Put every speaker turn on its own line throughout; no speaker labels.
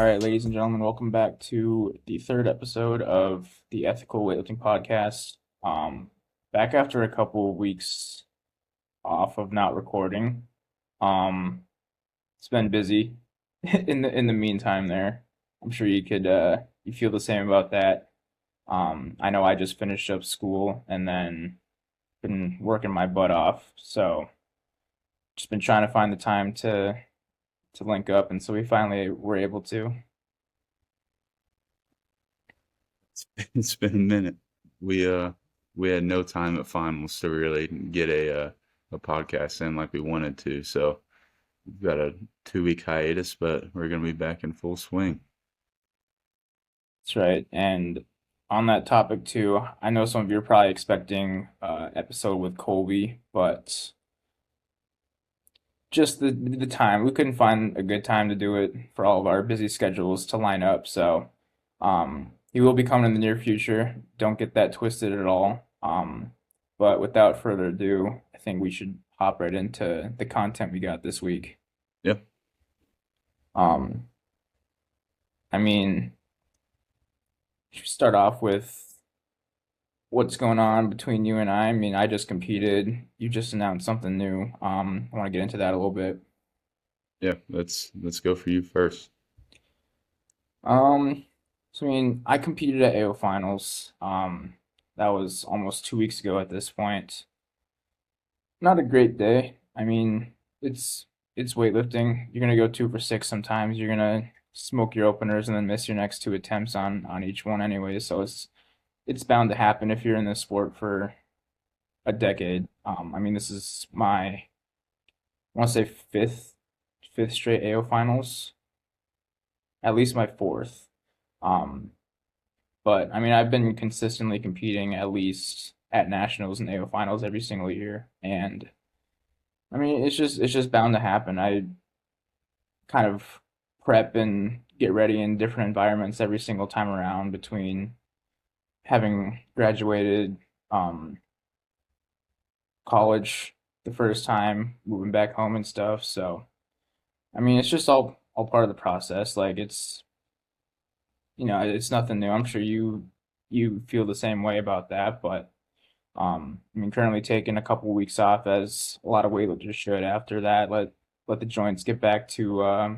All right, ladies and gentlemen, welcome back to the third episode of the Ethical Weightlifting Podcast. Back after a couple of weeks off of not recording. Um, it's been busy in the meantime there. I'm sure you feel the same about that. I know I just finished up school and then been working my butt off, so just been trying to find the time to link up, and so we finally were able to.
It's been a minute. We uh we had no time at finals to really get a podcast in like we wanted to. So we've got a 2 week hiatus, but we're gonna be back in full swing.
That's right. And on that topic too, I know some of you are probably expecting episode with Colby, but just the time we couldn't find a good time to do it for all of our busy schedules to line up. So he will be coming in the near future. Don't get that twisted at all. But without further ado, I think we should hop right into the content we got this week.
Yep.
Um, I mean, should we start off with what's going on between you and I? I mean, I just competed. You just announced something new. I want to get into that a little bit.
Yeah, let's go for you first.
Um, so I mean, I competed at AO finals. That was almost 2 weeks ago at this point. Not a great day. I mean, it's weightlifting. You're gonna go 2 for 6 sometimes. You're gonna smoke your openers and then miss your next two attempts on each one anyway. So it's bound to happen if you're in this sport for a decade. I mean, this is my I want to say fifth straight AO finals, at least my fourth. Um, but I mean, I've been consistently competing at least at nationals and AO finals every single year, and I mean, it's just bound to happen. I kind of prep and get ready in different environments every single time around between having graduated college the first time, moving back home and stuff. So, I mean, it's just all part of the process. Like it's nothing new. I'm sure you feel the same way about that, but I mean, currently taking a couple weeks off as a lot of weightlifters should. After that, let the joints get back to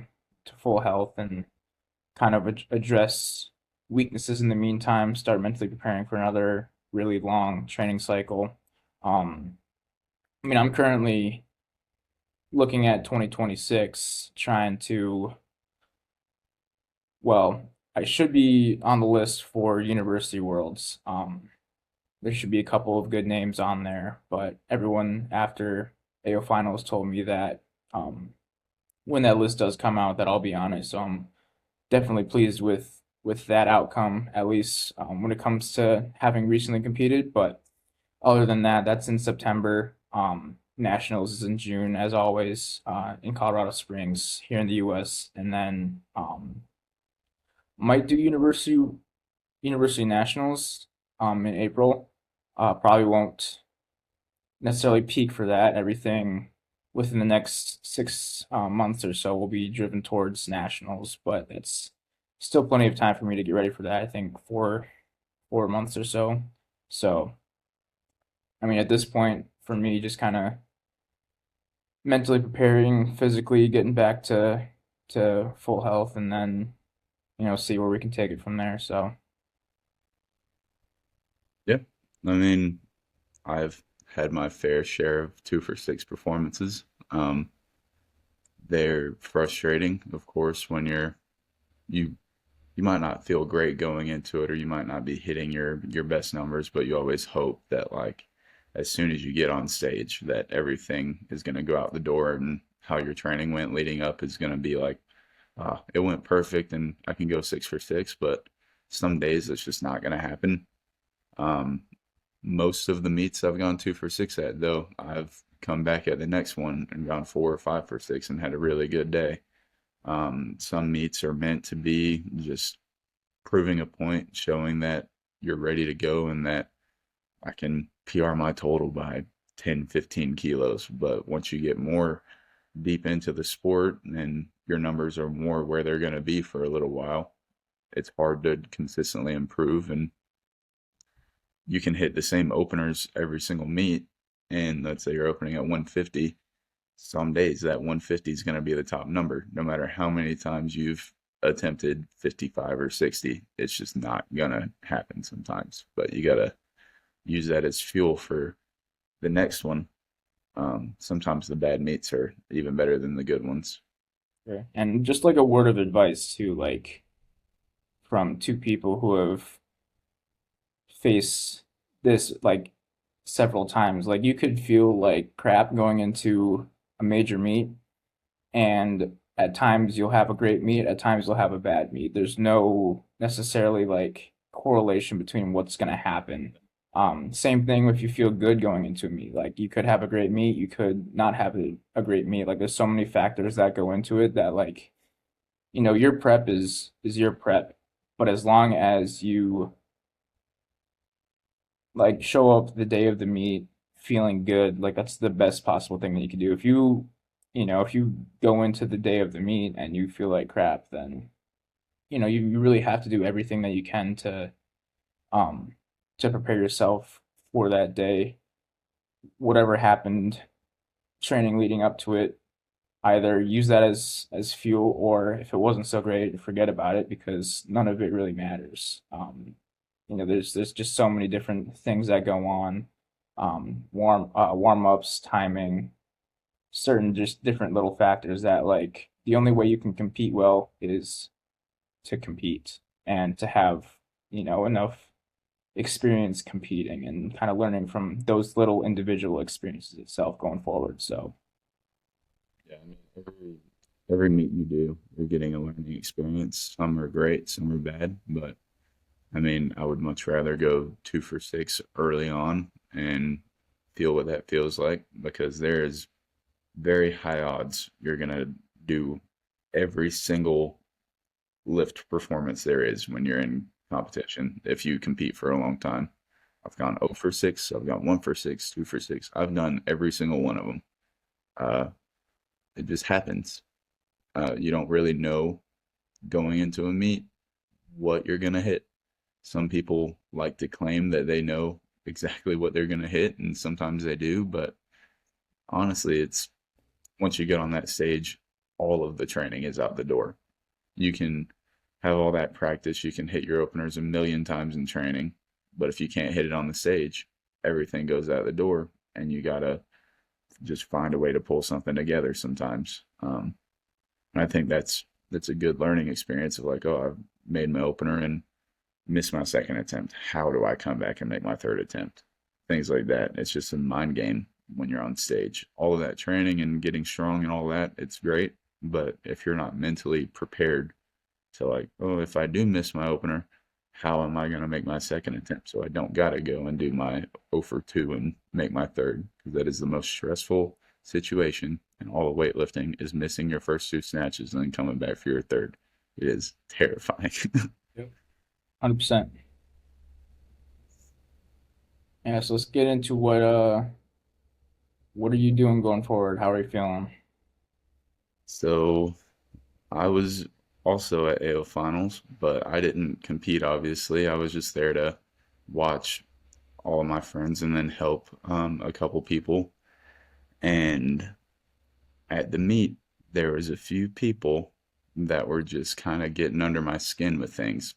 full health and kind of address weaknesses in the meantime. Start mentally preparing for another really long training cycle. Um, I mean, I'm currently looking at 2026, trying to, well, I should be on the list for University Worlds. There should be a couple of good names on there, but everyone after AO Finals told me that when that list does come out, that I'll be on it. So I'm definitely pleased with that outcome, at least when it comes to having recently competed. But other than that, that's in September. Nationals is in June, as always, in Colorado Springs here in the U.S. And then might do University Nationals in April. Probably won't necessarily peak for that. Everything within the next 6 months or so will be driven towards nationals, but it's still plenty of time for me to get ready for that. I think 4 months or so. So, I mean, at this point, for me, just kind of mentally preparing, physically getting back to full health, and then see where we can take it from there. So,
Yeah. I mean, I've had my fair share of 2 for 6 performances. They're frustrating, of course, when you you might not feel great going into it, or you might not be hitting your best numbers, but you always hope that like as soon as you get on stage that everything is going to go out the door, and how your training went leading up is going to be like, it went perfect and I can go 6 for 6. But some days it's just not going to happen. um Most of the meets I've gone 2 for 6 at, though, I've come back at the next one and gone 4 or 5 for 6 and had a really good day. Some meets are meant to be just proving a point, showing that you're ready to go and that I can PR my total by 10, 15 kilos. But once you get more, deep into the sport and your numbers are more where they're going to be for a little while, it's hard to consistently improve. And you can hit the same openers every single meet. And let's say you're opening at 150. Some days that 150 is going to be the top number, no matter how many times you've attempted 55 or 60. It's just not going to happen sometimes. But you got to use that as fuel for the next one. Sometimes the bad meets are even better than the good ones.
Okay. And just like a word of advice too, like from two people who have faced this like several times. Like you could feel like crap going into a major meet, and at times you'll have a great meet, at times you'll have a bad meet. There's no necessarily like correlation between what's going to happen. Same thing if you feel good going into a meet. Like you could have a great meet, you could not have a great meet. Like there's so many factors that go into it that like, your prep is your prep. But as long as you like show up the day of the meet feeling good, like that's the best possible thing that you can do. If you go into the day of the meet and you feel like crap, then you really have to do everything that you can um to prepare yourself for that day. Whatever happened training leading up to it, either use that as fuel, or if it wasn't so great, forget about it because none of it really matters. There's just so many different things that go on. Warm ups, timing, certain just different little factors that like the only way you can compete well is to compete and to have enough experience competing and kind of learning from those little individual experiences itself going forward. So
Yeah, I mean, every meet you do, you're getting a learning experience. Some are great, some are bad, but I mean, I would much rather go 2 for 6 early on and feel what that feels like because there is very high odds you're gonna do every single lift performance there is when you're in competition if you compete for a long time. I've gone 0 for 6, I've gone 1 for 6, 2 for 6. I've done every single one of them. Uh, it just happens. You don't really know going into a meet what you're gonna hit. Some people like to claim that they know exactly what they're gonna hit, and sometimes they do, but honestly, it's once you get on that stage, all of the training is out the door. You can have all that practice, you can hit your openers a million times in training, but if you can't hit it on the stage, everything goes out the door, and you gotta just find a way to pull something together sometimes. And I think that's a good learning experience of like, oh, I've made my opener and missed my second attempt. How do I come back and make my third attempt? Things like that. It's just a mind game when you're on stage. All of that training and getting strong and all that, it's great. But if you're not mentally prepared to like, oh, if I do miss my opener, how am I going to make my second attempt? So I don't got to go and do my 0 for 2 and make my third because that is the most stressful situation in all of weightlifting is missing your first 2 snatches and then coming back for your third. It is terrifying.
yep. 100%. Yeah, so let's get into what are you doing going forward? How are you feeling?
So I was also at AO finals, but I didn't compete, obviously. I was just there to watch all of my friends and then help a couple people. And at the meet, there was a few people that were just kind of getting under my skin with things.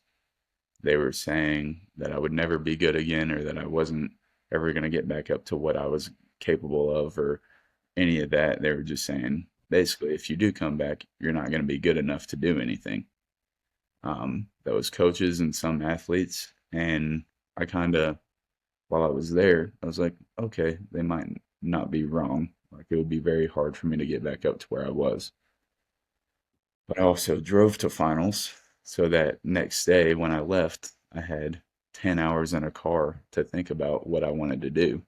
They were saying that I would never be good again or that I wasn't ever going to get back up to what I was capable of or any of that. They were just saying, basically, if you do come back, you're not going to be good enough to do anything. Those coaches and some athletes. And I kind of, while I was there, I was like, okay, they might not be wrong. Like it would be very hard for me to get back up to where I was. But I also drove to finals. So that next day when I left, I had 10 hours in a car to think about what I wanted to do.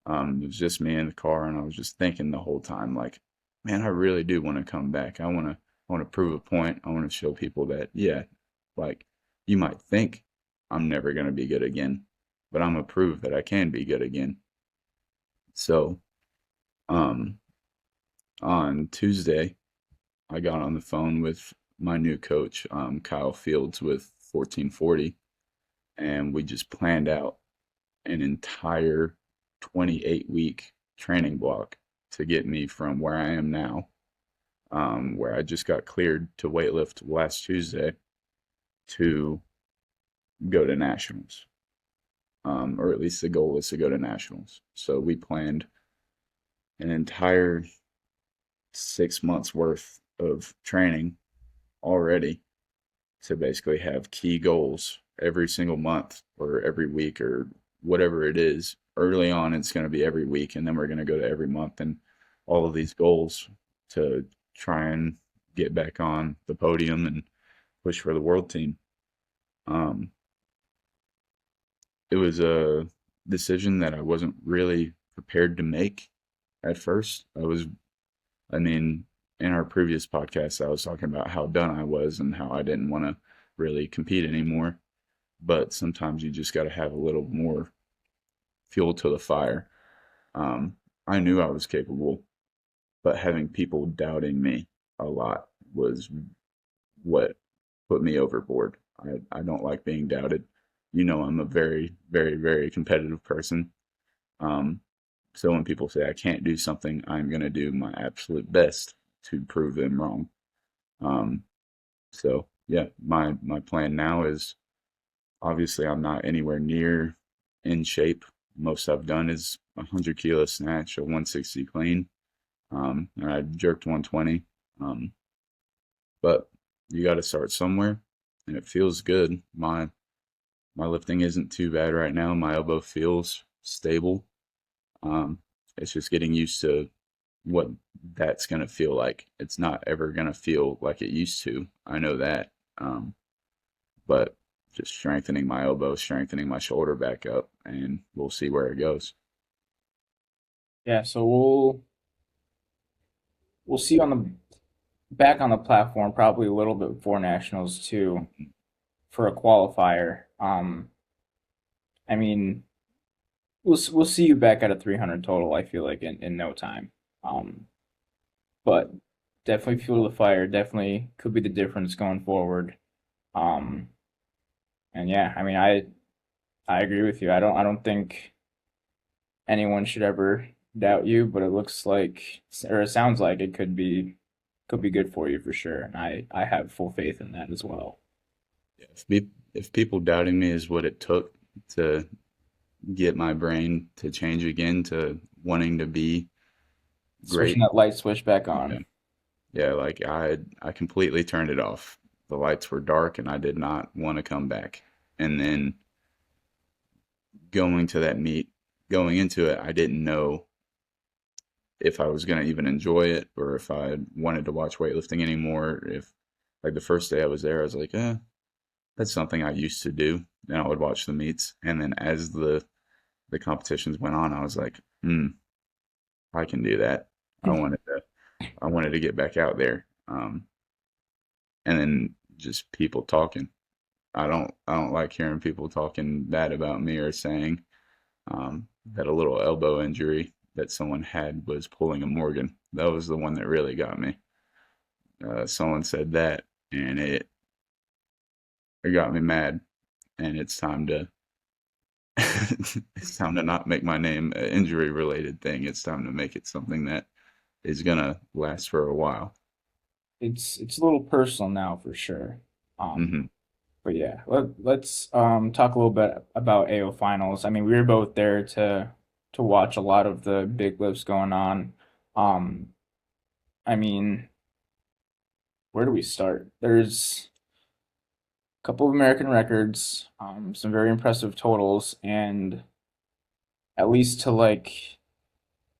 It was just me in the car, and I was just thinking the whole time, like, man, I really do want to come back. I want to prove a point. I want to show people that, yeah, like you might think I'm never going to be good again, but I'm gonna prove that I can be good again. So, um, On Tuesday, I got on the phone with my new coach, Kyle Fields, with 1440, and we just planned out an entire 28-week training block to get me from where I am now, where I just got cleared to weightlift last Tuesday, to go to nationals. Or at least the goal is to go to nationals. So we planned an entire 6 months worth of training already to basically have key goals every single month or every week or whatever it is. Early on, it's going to be every week, and then we're going to go to every month, and all of these goals to try and get back on the podium and push for the world team. Um, it was a decision that I wasn't really prepared to make at first. I mean, in our previous podcast, I was talking about how done I was and how I didn't want to really compete anymore. But sometimes you just got to have a little more fuel to the fire. Um, I knew I was capable, but having people doubting me a lot was what put me overboard. I don't like being doubted. You know, I'm a very, very, very competitive person. Um, so when people say I can't do something, I'm going to do my absolute best to prove them wrong. Um, so yeah, my plan now is, obviously I'm not anywhere near in shape. Most I've done is a 100 kilo snatch, a 160 clean, and I jerked 120. Um, but you got to start somewhere, and it feels good. My lifting isn't too bad right now. My elbow feels stable. Um, it's just getting used to what that's going to feel like. It's not ever going to feel like it used to. I know that. But just strengthening my elbow, strengthening my shoulder back up, and we'll see where it goes.
Yeah, so we'll see on the back on the platform probably a little bit before nationals too for a qualifier. I mean, we'll see you back at a 300 total. I feel like in no time. Um, but definitely fuel the fire. Definitely could be the difference going forward. Um, and yeah, I mean, I agree with you. I don't think anyone should ever doubt you, but it looks like, or it sounds like it could be good for you for sure. And I have full faith in that as well.
If people doubting me is what it took to get my brain to change again to wanting to be
Switching
great,
that light switch back
yeah,
on.
yeah, like I completely turned it off. The lights were dark, and I did not want to come back. And then going to that meet, going into it, I didn't know if I was going to even enjoy it or if I wanted to watch weightlifting anymore. If, like, the first day I was there, I was like, that's something I used to do. And I would watch the meets. And then as the competitions went on, I was like, I can do that. I wanted to get back out there. And then just people talking. I don't like hearing people talking bad about me or saying that a little elbow injury that someone had was pulling a Morgan. That was the one that really got me. Someone said that, and it got me mad. And it's time to it's time to not make my name an injury related thing. It's time to make it something that is gonna last for a while.
It's a little personal now for sure. Um,
Hmm.
but yeah, let's talk a little bit about AO finals. I mean, we were both there to watch a lot of the big lifts going on. Um, I mean, where do we start? There's a couple of American records, some very impressive totals, and at least to like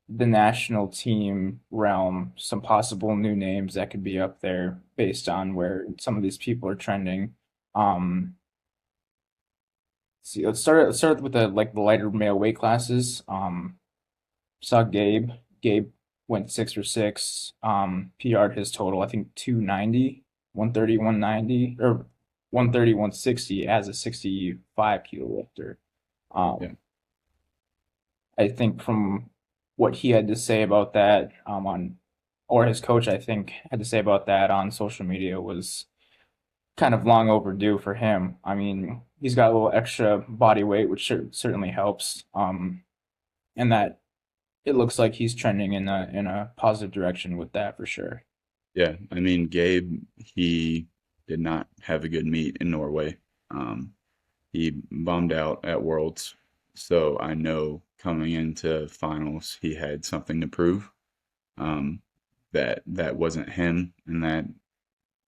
the national team realm, some possible new names that could be up there based on where some of these people are trending. Um, see, let's start with the lighter male weight classes. Saw Gabe went 6 for 6. PR'd his total, I think 290, 130, 190, or 130, 160 as a 65 kilo lifter.
Yeah.
Um, I think from what he had to say about that, on or his coach, I think, had to say about that on social media was kind of long overdue for him. I mean, he's got a little extra body weight, which certainly helps. And that it looks like he's trending in a positive direction with that for sure.
Yeah, I mean, Gabe, he did not have a good meet in Norway. Um, he bummed out at Worlds, so I know coming into finals he had something to prove. Um, that wasn't him, and that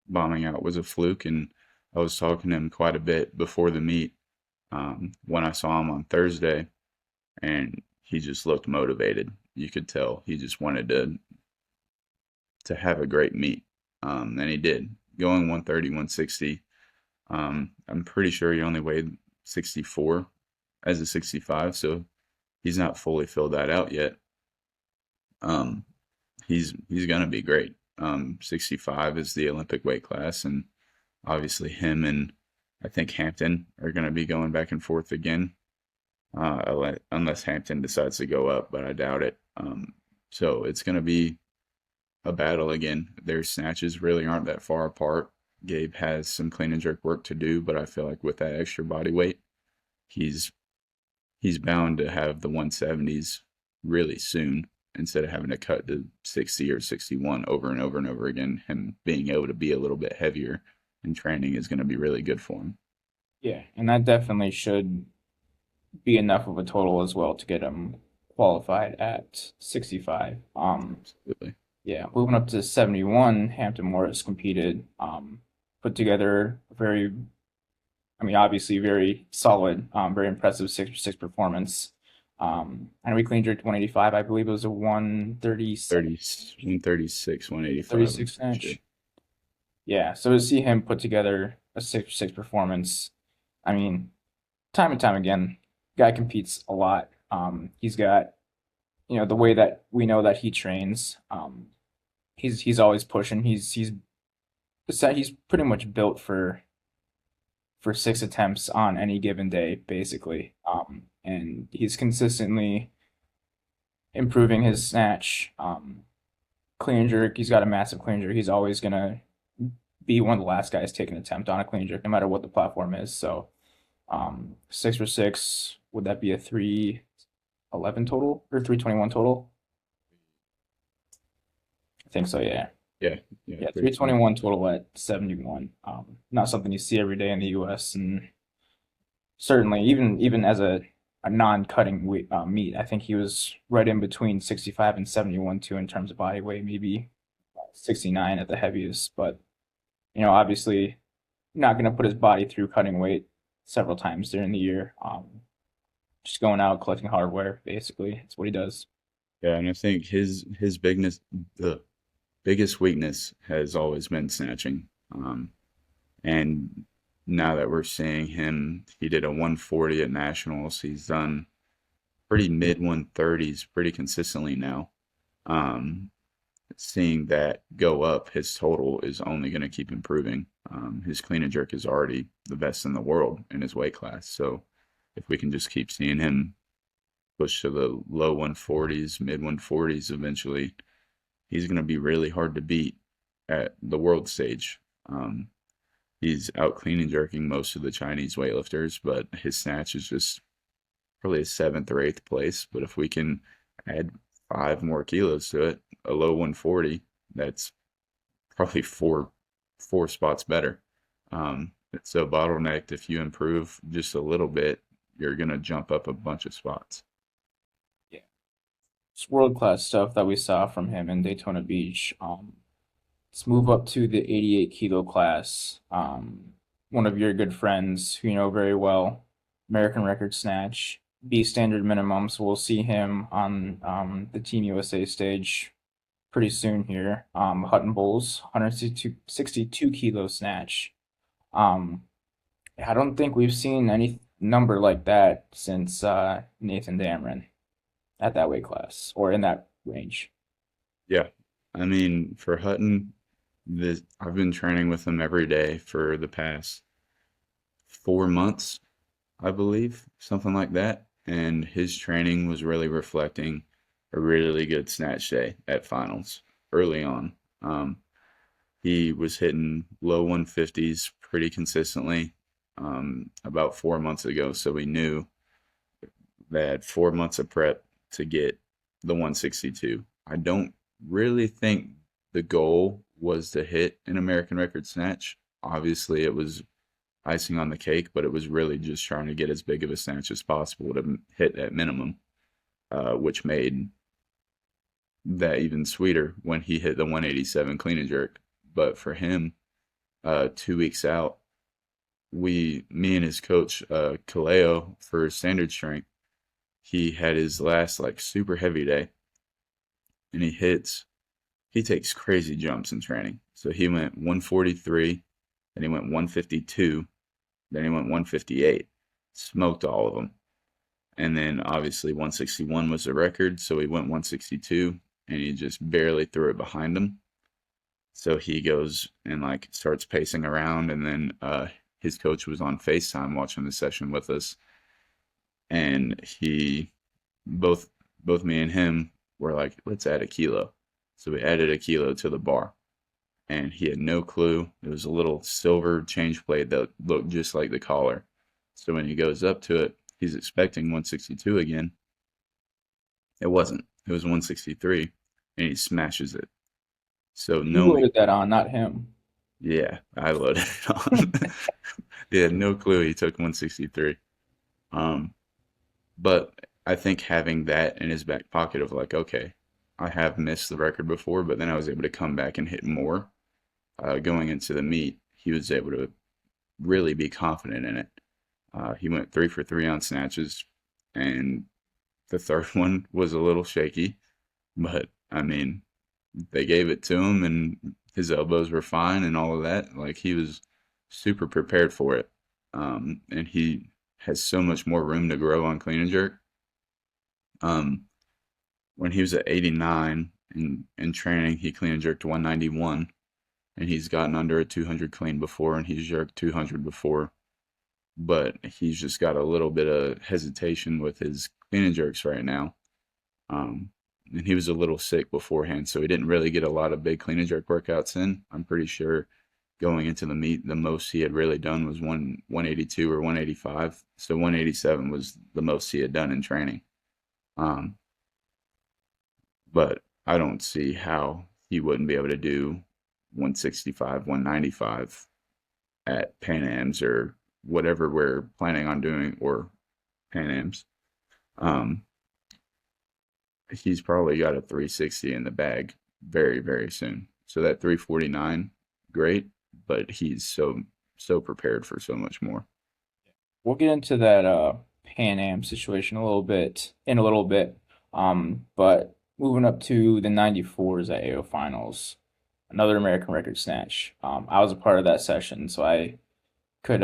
bombing out was a fluke. And I was talking to him quite a bit before the meet when I saw him on Thursday, and he just looked motivated. You could tell he just wanted to have a great meet, and he did. Going 130, 160. I'm pretty sure he only weighed 64 as a 65, so he's not fully filled that out yet. Um, he's gonna be great. 65 is the Olympic weight class, and obviously him and I think Hampton are gonna be going back and forth again, unless Hampton decides to go up, but I doubt it. So it's gonna be a battle again. Their snatches really aren't that far apart. Gabe has some clean and jerk work to do, but I feel like with that extra body weight, he's he's bound to have the 170s really soon instead of having to cut to 60 or 61 over and over and over again. Him being able to be a little bit heavier in training is going to be really good for him.
Yeah, and that definitely should be enough of a total as well to get him qualified at 65.
Absolutely.
Yeah, moving up to 71, Hampton Morris competed, put together a very, I mean, obviously very solid, very impressive 6 for 6 performance. And we clean jerked 185. I believe it was a 137,
30, 136, 185. I'm
36
pretty sure.
inch. Yeah, so to see him put together a 6 for 6 performance, I mean, time and time again, guy competes a lot. He's got, the way that we know that he trains. He's always pushing. He's pretty much built for 6 attempts on any given day, basically. And he's consistently improving his snatch. Clean and jerk, he's got a massive clean and jerk. He's always gonna be one of the last guys taking an attempt on a clean and jerk, no matter what the platform is. So, 6 for 6, would that be a 311 total or 321 total? I think so, yeah.
Yeah, yeah,
Yeah,
320.
321 total at 71. Not something you see every day in the US, and certainly even as a non-cutting weight meat, I think he was right in between 65 and 71 too in terms of body weight, maybe 69 at the heaviest. But obviously, not going to put his body through cutting weight several times during the year. Just going out collecting hardware, basically. That's what he does.
Yeah, and I think his the biggest weakness has always been snatching. And now that we're seeing him, he did a 140 at nationals. He's done pretty mid 130s pretty consistently now. Um, Seeing that go up, his total is only going to keep improving. His clean and jerk is already the best in the world in his weight class. So if we can just keep seeing him push to the low 140s, mid 140s eventually, he's going to be really hard to beat at the world stage. Um, he's out clean and jerking most of the Chinese weightlifters, but his snatch is just probably a seventh or eighth place. But if we can add 5 more kilos to it, a low 140, that's probably four spots better. So bottlenecked, if you improve just a little bit, you're gonna jump up a bunch of spots.
Yeah, it's world class stuff that we saw from him in Daytona Beach. Let's move up to the 88 kilo class. One of your good friends who you know very well, American record snatch, B standard minimum. So we'll see him on the Team USA stage pretty soon here. Hutton Bulls, 162 kilo snatch. Um, I don't think we've seen any number like that since Nathan Dameron at that weight class or in that range.
Yeah, I mean for Hutton, this I've been training with him every day for the past 4 months, I believe, something like that. And his training was really reflecting a really good snatch day at finals. early on. Um, he was hitting low 150s pretty consistently about 4 months ago. So we knew that 4 months of prep to get the 162. I don't really think the goal was to hit an American record snatch. Obviously, it was icing on the cake, but it was really just trying to get as big of a snatch as possible to hit that minimum, which made that even sweeter when he hit the 187 clean and jerk. But for him, 2 weeks out, me and his coach, Kaleo, for standard strength, he had his last like super heavy day, and he takes crazy jumps in training. So he went 143, then he went 152, then he went 158, smoked all of them. And then obviously 161 was the record, so he went 162, and he just barely threw it behind him. So he goes and like starts pacing around, and then his coach was on FaceTime watching the session with us, and he both both me and him were like, let's add a kilo. So we added a kilo to the bar, and he had no clue. It was a little silver change plate that looked just like the collar. So when he goes up to it, he's expecting 162 again. It wasn't. It was 163, and he smashes it. So
You
knowing,
loaded that on, not him.
yeah, I loaded it on. He had no clue he took 163. Um, but I think having that in his back pocket of like, okay, I have missed the record before, but then I was able to come back and hit more. Going into the meet, he was able to really be confident in it. He went 3 for 3 on snatches, and the third one was a little shaky, but I mean, they gave it to him, and his elbows were fine and all of that. Like he was super prepared for it, and he has so much more room to grow on clean and jerk. Um, when he was at 89 in training, he clean and jerked 191, and he's gotten under a 200 clean before, and he's jerked 200 before. But he's just got a little bit of hesitation with his clean and jerks right now. Um, and he was a little sick beforehand, so he didn't really get a lot of big clean and jerk workouts in. I'm pretty sure going into the meet, the most he had really done was 182 or 185. So 187 was the most he had done in training. Um, but I don't see how he wouldn't be able to do 165, 195 at Pan Am's or whatever we're planning on doing, or Pan Am's. Um, he's probably got a 360 in the bag very, very soon. So that 349, great, but he's so prepared for so much more.
We'll get into that Pan Am situation a little bit. But moving up to the 94s at AO Finals, another American record snatch. I was a part of that session, so I could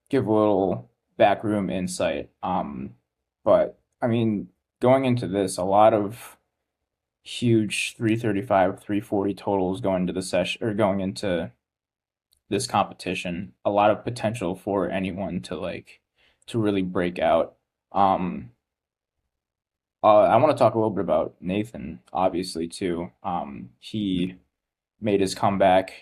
give a little backroom insight. But I mean, going into this, a lot of huge 335, 340 totals going into the session or going into this competition. A lot of potential for anyone to really break out. Um, I want to talk a little bit about Nathan, obviously too. He made his comeback.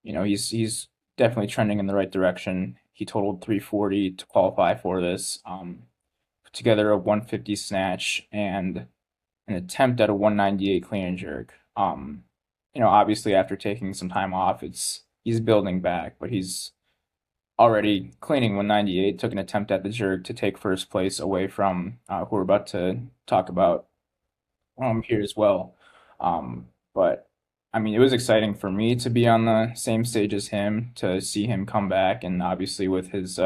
He's definitely trending in the right direction. He totaled 340 to qualify for this. Put together a 150 snatch and an attempt at a 198 clean and jerk. Obviously after taking some time off, he's building back, but he's already cleaning 198. Took an attempt at the jerk to take first place away from who we're about to talk about here as well. But I mean, it was exciting for me to be on the same stage as him, to see him come back, and obviously with his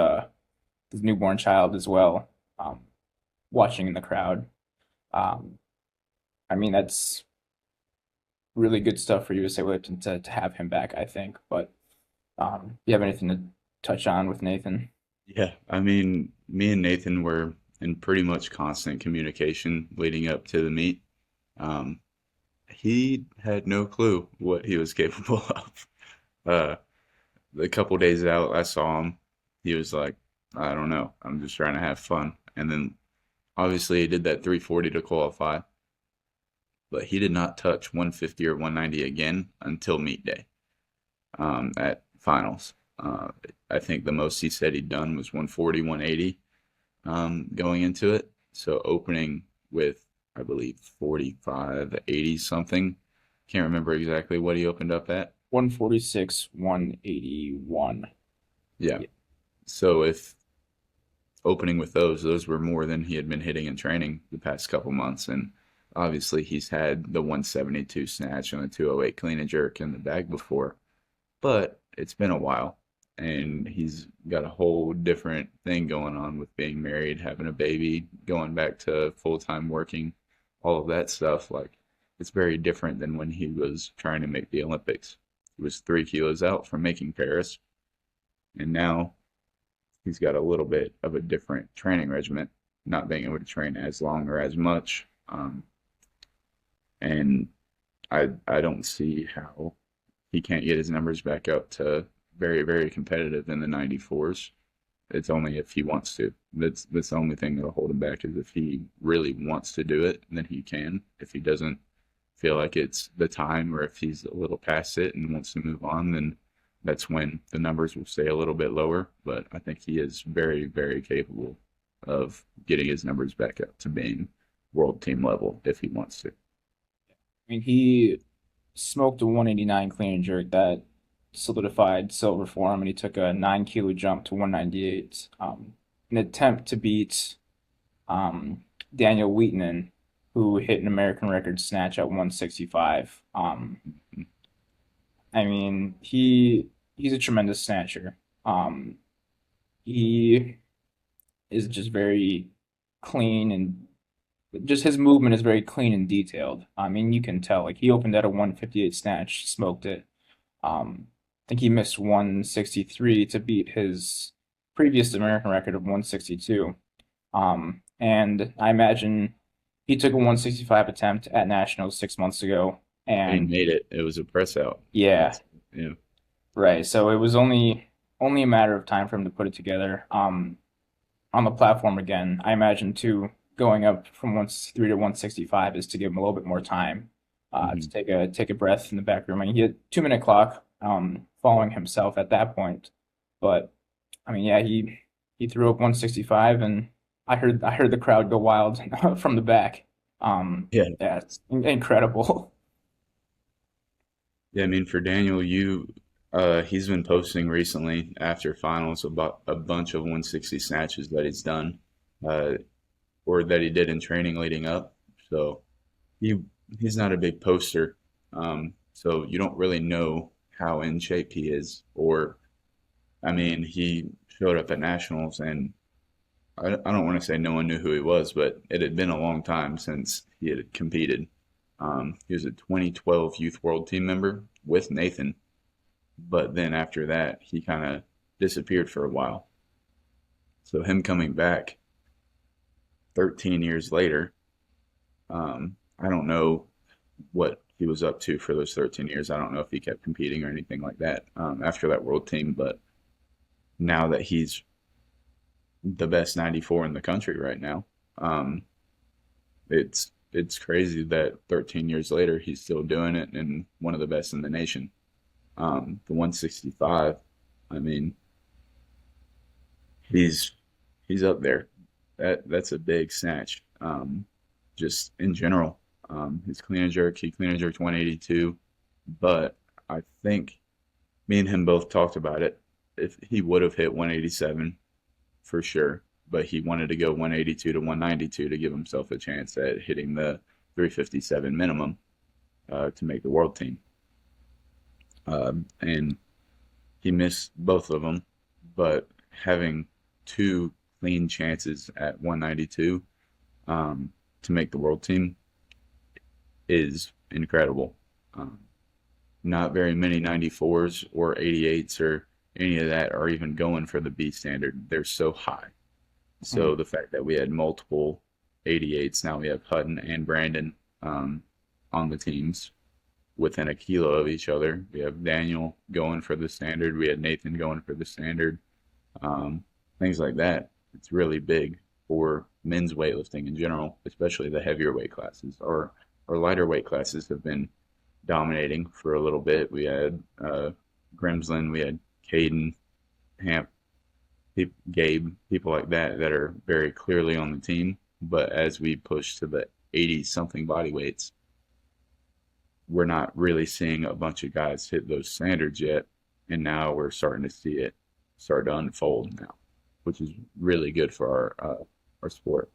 newborn child as well, watching in the crowd. Um, I mean, that's really good stuff for USA Lipton to have him back, I think. But do you have anything to touch on with Nathan?
Yeah, I mean, me and Nathan were in pretty much constant communication leading up to the meet. Um, he had no clue what he was capable of. Uh, the couple days out, I saw him. He was like, I don't know, I'm just trying to have fun. And then obviously he did that 340 to qualify. but he did not touch 150 or 190 again until meet day at finals. I think the most he said he'd done was 140, 180 going into it. So opening with, I believe, 45, 80 something. Can't remember exactly what he opened up at.
146, 181.
Yeah.
Yeah.
So if opening with those were more than he had been hitting in training the past couple months. And obviously he's had the 172 snatch and the 208 clean and jerk in the bag before, but it's been a while. And he's got a whole different thing going on with being married, having a baby, going back to full time working, all of that stuff. Like, it's very different than when he was trying to make the Olympics. He was 3 kilos out from making Paris, and now he's got a little bit of a different training regimen, not being able to train as long or as much. And I don't see how he can't get his numbers back up to very, very competitive in the 94s. It's only if he wants to. That's the only thing that'll hold him back is if he really wants to do it, then he can. If he doesn't feel like it's the time or if he's a little past it and wants to move on, then that's when the numbers will stay a little bit lower. But I think he is very, very capable of getting his numbers back up to being world team level if he wants to.
I mean, he smoked a 189 clean and jerk that solidified silver for him, and he took a 9 kilo jump to 198. An attempt to beat Daniel Wheaton, who hit an American record snatch at 165. I mean, he's a tremendous snatcher. He is just very clean and just his movement is very clean and detailed. I mean, you can tell like he opened at a 158 snatch, smoked it. I think he missed 163 to beat his previous American record of 162. And I imagine he took a 165 attempt at nationals 6 months ago,
And he
and
made it. It was a press out.
yeah,
That's, yeah.
right. So it was only a matter of time for him to put it together. On the platform again, I imagine too, going up from 163 to 165 is to give him a little bit more time to
Hmm.
take a breath in the back room. I mean, he had 2 minute clock following himself at that point, but I mean, yeah, he threw up 165, and I heard the crowd go wild from the back.
Yeah.
Yeah, it's incredible.
Yeah, I mean, for Daniel, he's been posting recently after finals about a bunch of 160 snatches that he's done, uh, or that he did in training leading up. So he he's not a big poster, so you don't really know how in shape he is. Or, I mean, he showed up at nationals, and I don't want to say no one knew who he was, but it had been a long time since he had competed. He was a 2012 Youth World Team member with Nathan, but then after that, he kind of disappeared for a while. So him coming back 13 years later, I don't know what he was up to for those 13 years. I don't know if he kept competing or anything like that after that world team, but now that he's the best 94 in the country right now, um, it's crazy that 13 years later he's still doing it and one of the best in the nation. The 165, I mean, he's he's up there. That's a big snatch. Just in general, his clean and jerk, he clean and jerked 182, but I think me and him both talked about it. If he would have hit 187 for sure, but he wanted to go 182 to 192 to give himself a chance at hitting the 357 minimum to make the world team. And he missed both of them, but having two clean chances at 192 to make the world team is incredible. Um, Not very many 94s or 88s or any of that are even going for the B standard. They're so high. So
Mhm.
the fact that we had multiple 88s, now we have Hutton and Brandon on the teams within a kilo of each other. We have Daniel going for the standard. We had Nathan going for the standard. Um, Things like that. It's really big for men's weightlifting in general, especially the heavier weight classes, or our lighter weight classes have been dominating for a little bit. We had Grimslin, we had Caden, Hamp, Gabe, people like that that are very clearly on the team. But as we push to the 80 something body weights, we're not really seeing a bunch of guys hit those standards yet. And now we're starting to see it start to unfold now, which is really good for our sport.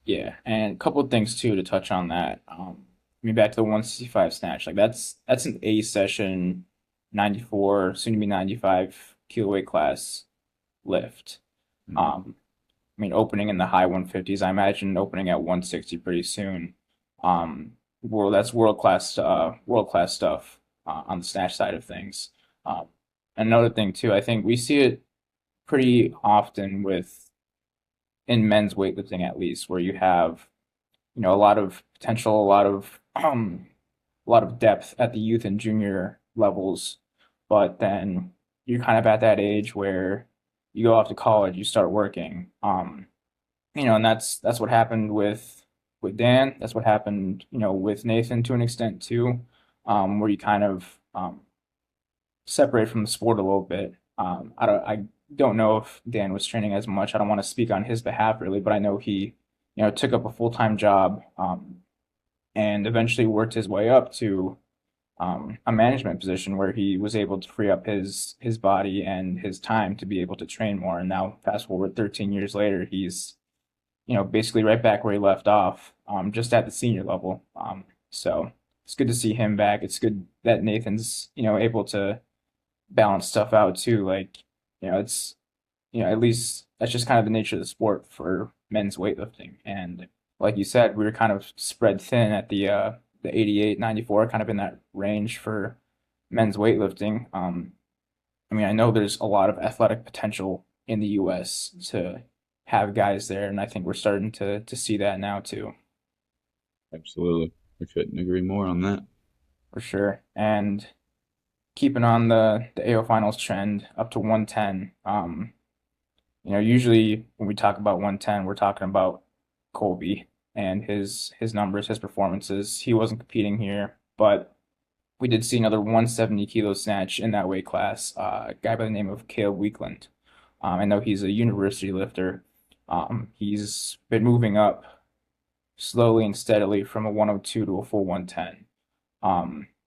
Yeah, and a couple of things too to touch on that. I mean, back to the 165 snatch, like that's an A session 94, soon to be 95 kilo weight class lift.
Mhm.
Um, I mean, opening in the high 150s. I imagine opening at 160 pretty soon. That's world class stuff on the snatch side of things. Um, Another thing too, I think we see it pretty often with in men's weightlifting at least, where you have a lot of potential, a lot of depth at the youth and junior levels, but then you're kind of at that age where you go off to college, you start working. And that's what happened with Dan. That's what happened, with Nathan to an extent too, where you kind of separate from the sport a little bit. I don't know if Dan was training as much. I don't want to speak on his behalf really, but I know he, took up a full-time job, and eventually worked his way up to a management position where he was able to free up his body and his time to be able to train more. And now, fast forward 13 years later, he's basically right back where he left off, just at the senior level. So it's good to see him back. It's good that Nathan's able to balance stuff out too. Like it's at least that's just kind of the nature of the sport for men's weightlifting. And like you said, we were kind of spread thin at the 88, 94, kind of in that range for men's weightlifting. I mean, I know there's a lot of athletic potential in the U.S. to have guys there, and I think we're starting to see that now too,
Absolutely. I couldn't agree more on that.
for sure. And keeping on the AO finals trend up to 110. Usually when we talk about 110, we're talking about Colby and his numbers, his performances. He wasn't competing here, but we did see another 170 kilo snatch in that weight class. A guy by the name of Caleb Weekland. I know he's a university lifter. He's been moving up slowly and steadily from a 102 to a full 110.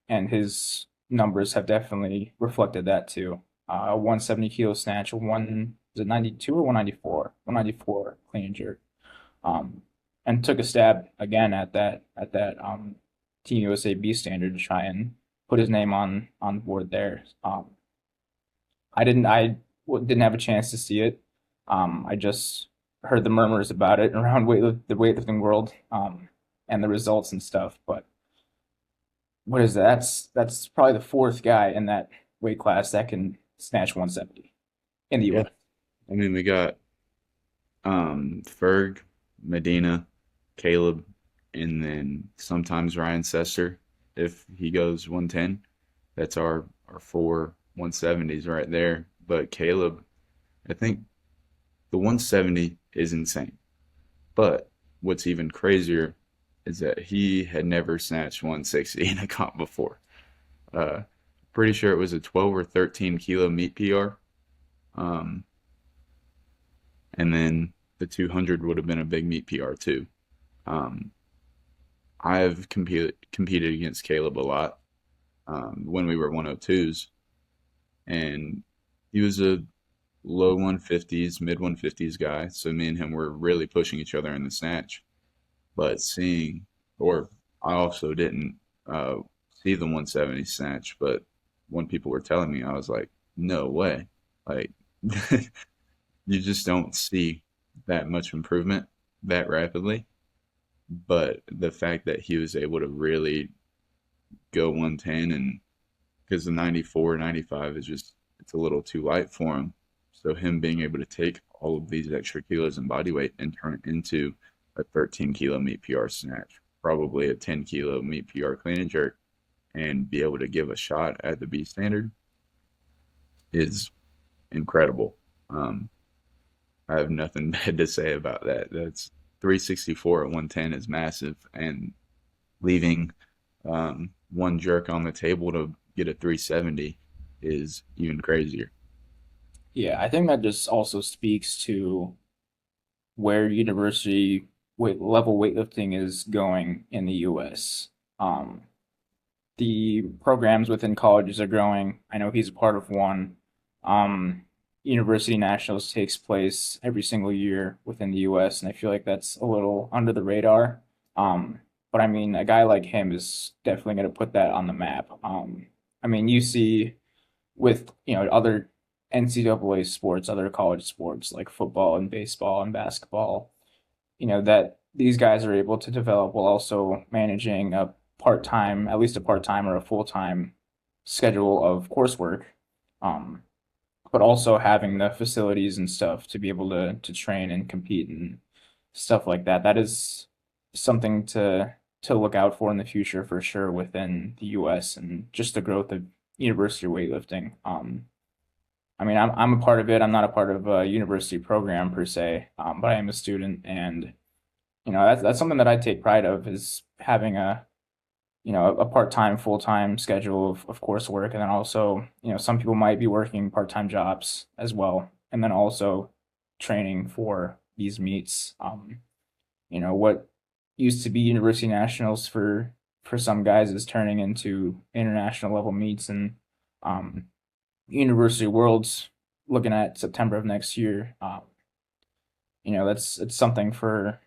And his numbers have definitely reflected that too. 170 kilo snatch, was it 92 or 194? 194 clean and jerk. Um, and took a stab again at that Team USA B standard to try and put his name on the board there. I didn't have a chance to see it. I just heard the murmurs about it around the weightlifting world, and the results and stuff. But what is that? That's probably the fourth guy in that weight class that can snatch 170 in the
Yeah.
U.S.
I mean, we got Ferg, Medina, Caleb, and then sometimes Ryan Sester if he goes 110. That's our four 170s right there. But Caleb, I think the 170 is insane. But what's even crazier is that he had never snatched 160 in a comp before. Uh, Pretty sure it was a 12 or 13 kilo meet PR. Um, and then the 200 would have been a big meet PR too. Um, I've competed against Caleb a lot when we were 102s, and he was a low 150s, mid 150s guy. So me and him were really pushing each other in the snatch. But seeing, or I also didn't uh, see the 170 snatch, but when people were telling me, I was like, no way. Like, you just don't see that much improvement that rapidly. But the fact that he was able to really go 110, and because the 94, 95 is just, it's a little too light for him. So him being able to take all of these extra kilos in body weight and turn it into a 13 kilo meet PR snatch, probably a 10 kilo meet PR clean and jerk, and be able to give a shot at the B standard is incredible. Um, I have nothing bad to say about that. That's 364 at 110 is massive, and leaving one jerk on the table to get a 370 is even crazier.
Yeah, I think that just also speaks to where university level weightlifting is going in the US. Um, the programs within colleges are growing. I know he's a part of one. Um, University Nationals takes place every single year within the US, and I feel like that's a little under the radar. But I mean, a guy like him is definitely going to put that on the map. I mean, you see with other NCAA sports, other college sports like football and baseball and basketball, that these guys are able to develop while also managing a part-time, at least a part-time or a full-time schedule of coursework, um, but also having the facilities and stuff to be able to train and compete and stuff like that. That is something to look out for in the future for sure within the US and just the growth of university weightlifting. I mean, I'm a part of it. I'm not a part of a university program per se, but I am a student, and that's something that I take pride of is having a part-time, full-time schedule of coursework, and then also some people might be working part-time jobs as well, and then also training for these meets. What used to be university nationals for some guys is turning into international level meets, and um, university worlds looking at September of next year. That's it's something for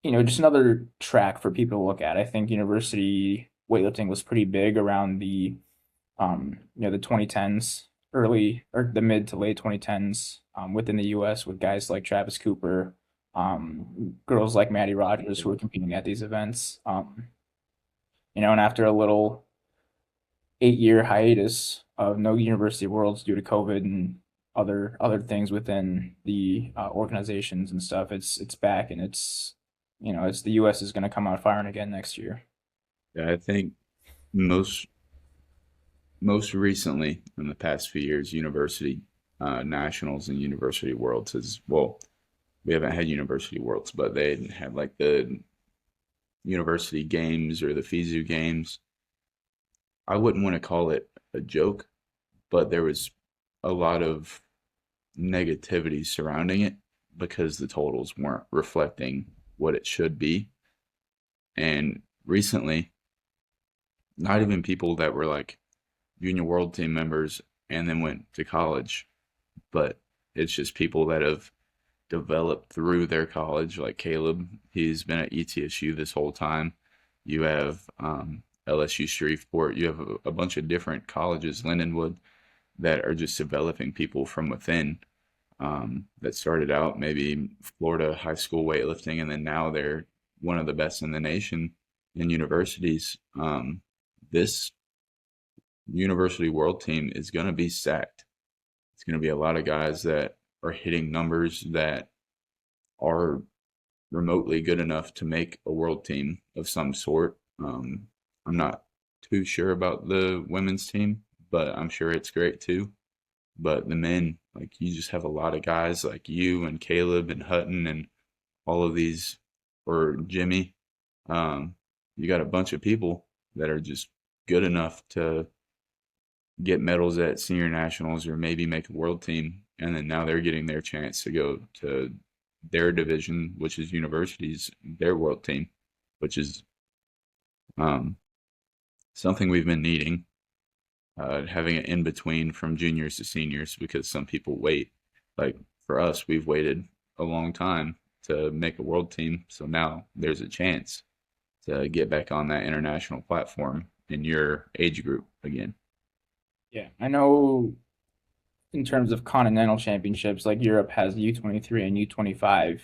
just another track for people to look at. I think university weightlifting was pretty big around the 2010s, early or the mid to late 2010s, within the US with guys like Travis Cooper, girls like Maddie Rogers who were competing at these events. And after a little 8-year hiatus of no university worlds due to COVID and other things within the organizations and stuff, it's back, and it's the U.S. is going to come out firing again next year.
Yeah, I think most most recently in the past few years, university nationals and university worlds is well, we haven't had university worlds, but they had like the university games or the FISU games. I wouldn't want to call it a joke, but there was a lot of negativity surrounding it because the totals weren't reflecting what it should be. And recently, not even people that were like junior world team members and then went to college, but it's just people that have developed through their college, like Caleb. He's been at ETSU this whole time. You have LSU Shreveport. You have a bunch of different colleges, Lindenwood, that are just developing people from within that started out maybe Florida high school weightlifting, and then now they're one of the best in the nation in universities. This university world team is going to be stacked. It's going to be a lot of guys that are hitting numbers that are remotely good enough to make a world team of some sort. I'm not too sure about the women's team, but I'm sure it's great too. But the men, like you just have a lot of guys like you and Caleb and Hutton and all of these, or Jimmy. Um, you got a bunch of people that are just good enough to get medals at senior nationals or maybe make a world team. And then now they're getting their chance to go to their division, which is universities, their world team, which is um, something we've been needing, having an in between from juniors to seniors because some people wait. Like for us, we've waited a long time to make a world team. So now there's a chance to get back on that international platform in your age group again.
Yeah, I know in terms of continental championships, like Europe has U23 and U25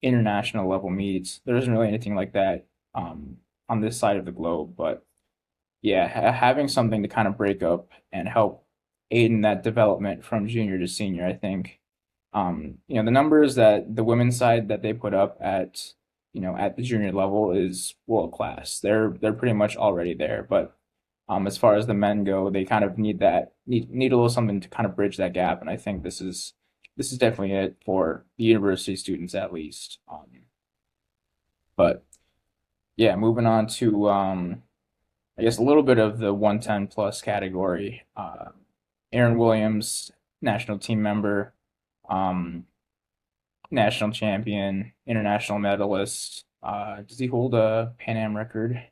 international level meets. There isn't really anything like that on this side of the globe, but yeah, having something to kind of break up and help aid in that development from junior to senior, I think. The numbers that the women's side that they put up at the junior level is world class. They're pretty much already there, but as far as the men go, they kind of need a little something to kind of bridge that gap, and I think this is definitely it for the university students at least. But Yeah, moving on to I guess a little bit of the 110 plus category. Aaron Williams, national team member, um, national champion, international medalist. Does he hold a Pan Am record?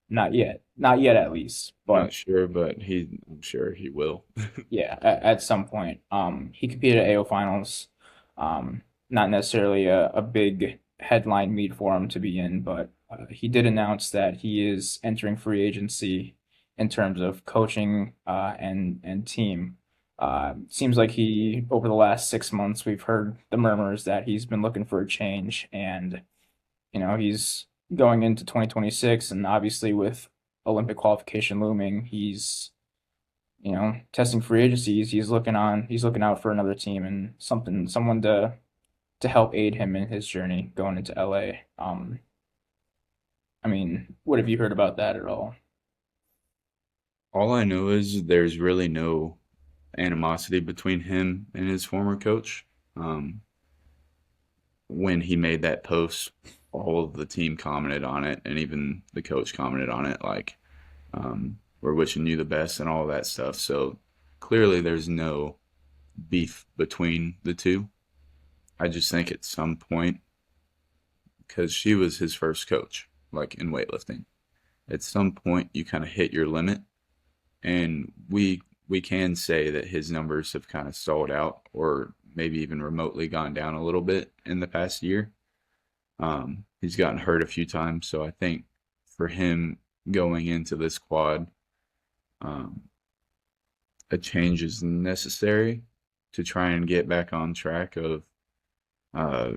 Not yet. Not yet, at least.
Not
But
sure, but I'm sure he will.
yeah, at some point. He competed at AO finals. Um, Not necessarily a big headline meet for him to be in, but he did announce that he is entering free agency in terms of coaching and team. Seems like he over the last 6 months we've heard the murmurs that he's been looking for a change, and he's going into 2026, and obviously with Olympic qualification looming, he's testing free agencies. He's looking out for another team and someone to help aid him in his journey going into LA. I mean, what have you heard about that at all?
All I know is there's really no animosity between him and his former coach. Um, when he made that post, all of the team commented on it, and even the coach commented on it, like, we're wishing you the best and all that stuff. So clearly, there's no beef between the two. I just think at some point, because she was his first coach, like in weightlifting, at some point you kind of hit your limit, and we can say that his numbers have kind of stalled out, or maybe even remotely gone down a little bit in the past year. He's gotten hurt a few times, so I think for him going into this quad, um, a change is necessary to try and get back on track of uh,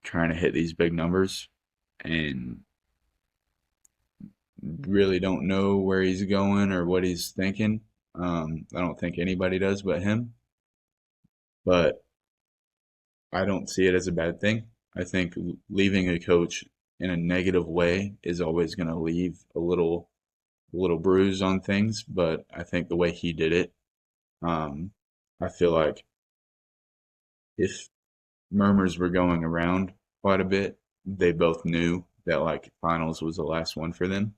trying to hit these big numbers, and really don't know where he's going or what he's thinking. I don't think anybody does but him, but I don't see it as a bad thing. I think leaving a coach in a negative way is always going to leave a little bruise on things, but I think the way he did it, um, I feel like if murmurs were going around quite a bit, they both knew that like finals was the last one for them.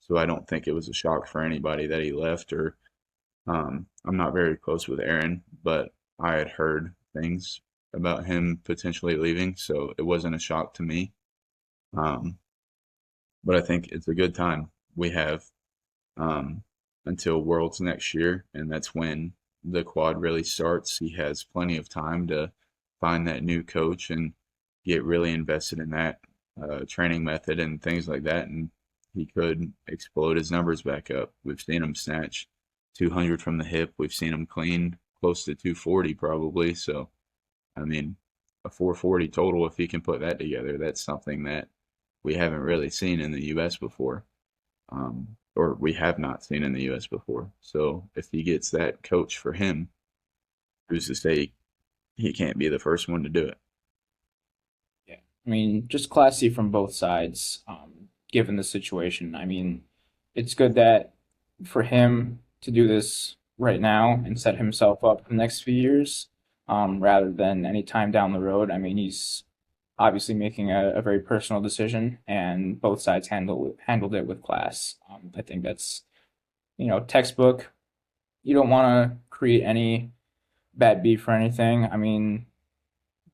So I don't think it was a shock for anybody that he left. Or I'm not very close with Aaron, but I had heard things about him potentially leaving, so it wasn't a shock to me. Um, but I think it's a good time. We have um, until Worlds next year, and that's when the quad really starts. He has plenty of time to find that new coach and get really invested in that training method and things like that, and he could explode his numbers back up. We've seen him snatch 200 from the hip. We've seen him clean close to 240 probably. So, I mean, a 440 total, if he can put that together, that's something that we haven't really seen in the U.S. before, or we have not seen in the U.S. before. So if he gets that coach for him, who's to say he can't be the first one to do it?
Yeah, I mean, just classy from both sides, given the situation. I mean, it's good that for him to do this right now and set himself up for the next few years, rather than any time down the road. I mean, he's obviously making a very personal decision, and both sides handled it with class. I think that's textbook. You don't want to create any bad beef or anything. I mean,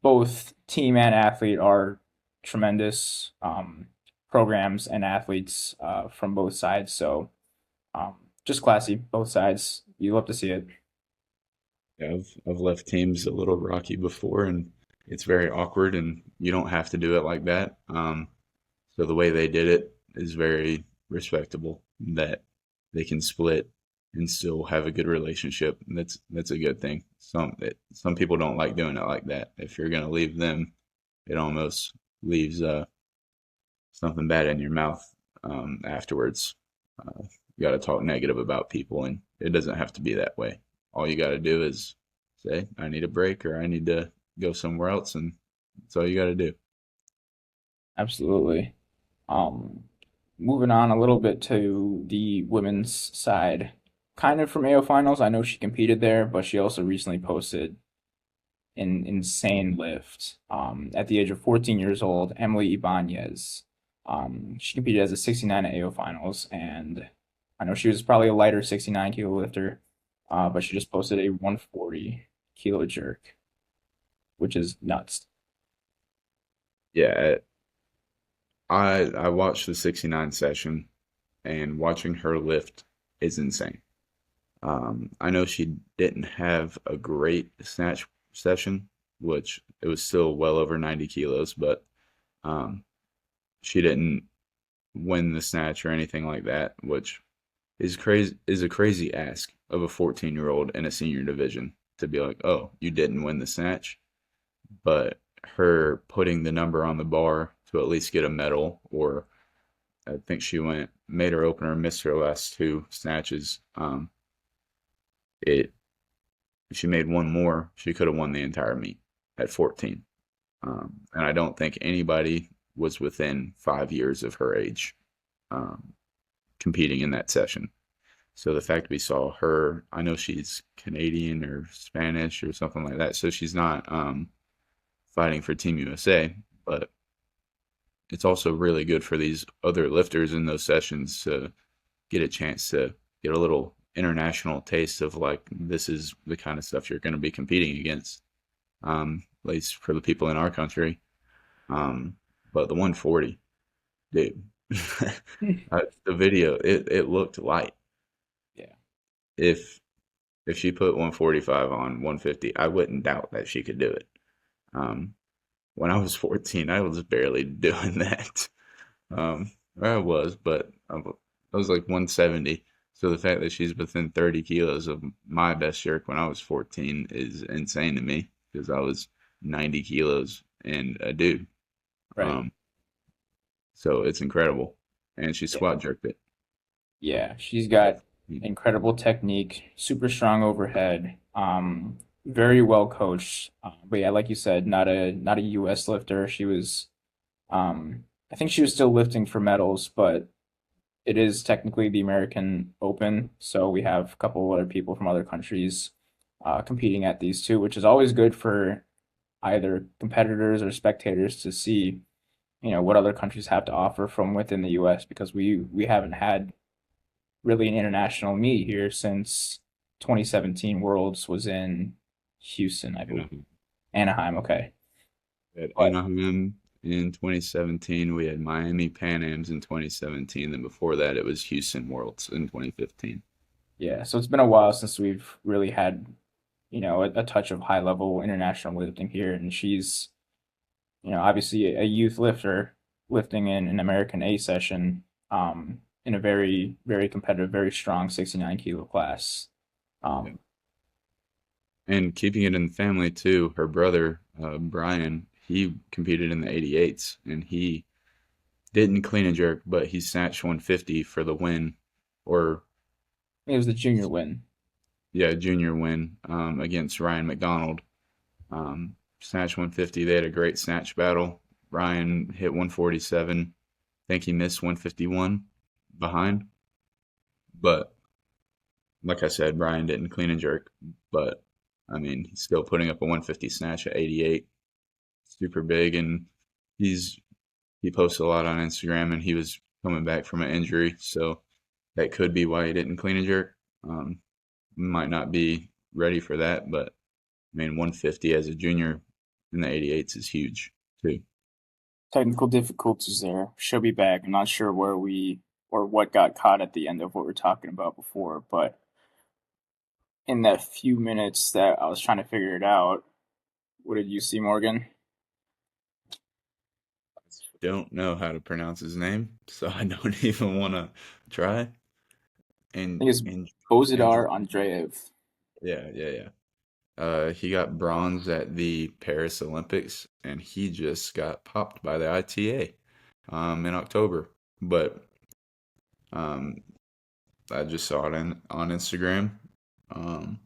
both team and athlete are tremendous programs and athletes from both sides. So just classy, both sides. You love to see it.
Yeah, I've left teams a little rocky before, and it's very awkward, and you don't have to do it like that. So the way they did it is very respectable. That they can split and still have a good relationship. That's a good thing. Some people don't like doing it like that. If you're gonna leave them, it almost leaves something bad in your mouth afterwards. You got to talk negative about people, and it doesn't have to be that way. All you got to do is say, I need a break or I need to go somewhere else, and that's all you got to do.
Absolutely. Um, Moving on a little bit to the women's side, kind of from AO finals. I know she competed there, but she also recently posted an insane lift. At the age of 14 years old, Emily Ibanez, she competed as a 69 at AO finals, and I know she was probably a lighter 69 kilo lifter, but she just posted a 140 kilo jerk, which is nuts.
Yeah, I watched the 69 session, and watching her lift is insane. I know she didn't have a great snatch session, which it was still well over 90 kilos, but um, she didn't win the snatch or anything like that, which is a crazy ask of a 14-year-old in a senior division to be like, oh, you didn't win the snatch, but her putting the number on the bar to at least get a medal, or I think she made her opener, missed her last two snatches. It If she made one more, she could have won the entire meet at 14. And I don't think anybody was within 5 years of her age um, competing in that session. So the fact we saw her, I know she's Canadian or Spanish or something like that, so she's not fighting for Team USA, but it's also really good for these other lifters in those sessions to get a chance to get a little international taste of like this is the kind of stuff you're going to be competing against, at least for the people in our country. Um, but the 140, dude, the video it looked light.
Yeah.
If if she put 145 on 150, I wouldn't doubt that she could do it. Um, when I was 14, I was barely doing that. I was, but I was like 170. So the fact that she's within 30 kilos of my best jerk when I was 14 is insane to me because I was 90 kilos and a dude.
Right.
Um, so it's incredible. And she
Yeah.
squat jerked it.
Yeah, she's
At
got incredible technique, super strong overhead, very well coached. But yeah, like you said, not a US lifter. She was, I think she was still lifting for medals, but it is technically the American Open, so we have a couple other people from other countries competing at these two, which is always good for either competitors or spectators to see, what other countries have to offer from within the US because we haven't had really an international meet here since 2017 Worlds was in Houston, I believe.
Anaheim.
Anaheim, okay.
At
But
Anaheim in 2017, we had Miami Pan Ams in 2017. Then before that, it was Houston Worlds in 2015.
yeah, so it's been a while since we've really had, a touch of high level international lifting here. And she's, obviously a youth lifter lifting in an American A session in a very, very competitive, very strong 69 kilo class.
Yeah.
Um,
And keeping it in the family too, her brother, Brian, he competed in the 88s and he didn't clean and jerk, but he snatched 150 for the win, or
it was the junior win.
yeah, junior win against Ryan McDonald. Snatch 150. They had a great snatch battle. Ryan hit 147. I think he missed 151 behind. But like I said, Brian didn't clean and jerk. But I mean, he's still putting up a 150 snatch at 88. Super big. And he's he posts a lot on Instagram and he was coming back from an injury. So that could be why he didn't clean and jerk. Um, might not be ready for that. But I mean, 150 as a junior in the 88s is huge too.
Technical difficulties there. She'll be back. I'm not sure where we or what got caught at the end of what we are talking about before, but in that few minutes that I was trying to figure it out, what did you see, Morgan? I
Don't know how to pronounce his name, so I don't even want to try. And
think it's
and
Bozidar
Andrew,
Andreev.
yeah. He got bronze at the Paris Olympics, and he just got popped by the ITA in October. But um, I just saw it on Instagram. Um,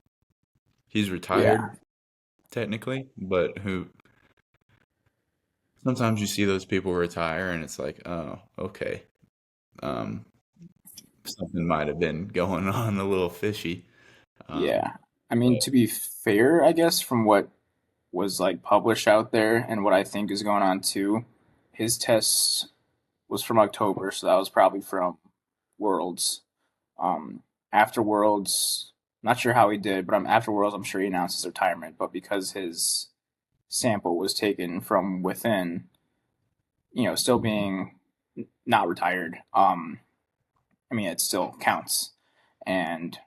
he's retired
Yeah,
technically, but who sometimes you see those people retire, and it's like, oh, okay. Um, Something might have been going on a little fishy. Um,
yeah. I mean,
but
to be fair, I guess from what was like published out there, and what I think is going on too, his tests was from October, so that was probably from Worlds. Um, After Worlds, not sure how he did, but after Worlds, I'm sure he announced his retirement. But because his sample was taken from within, still being not retired, I mean, it still counts. And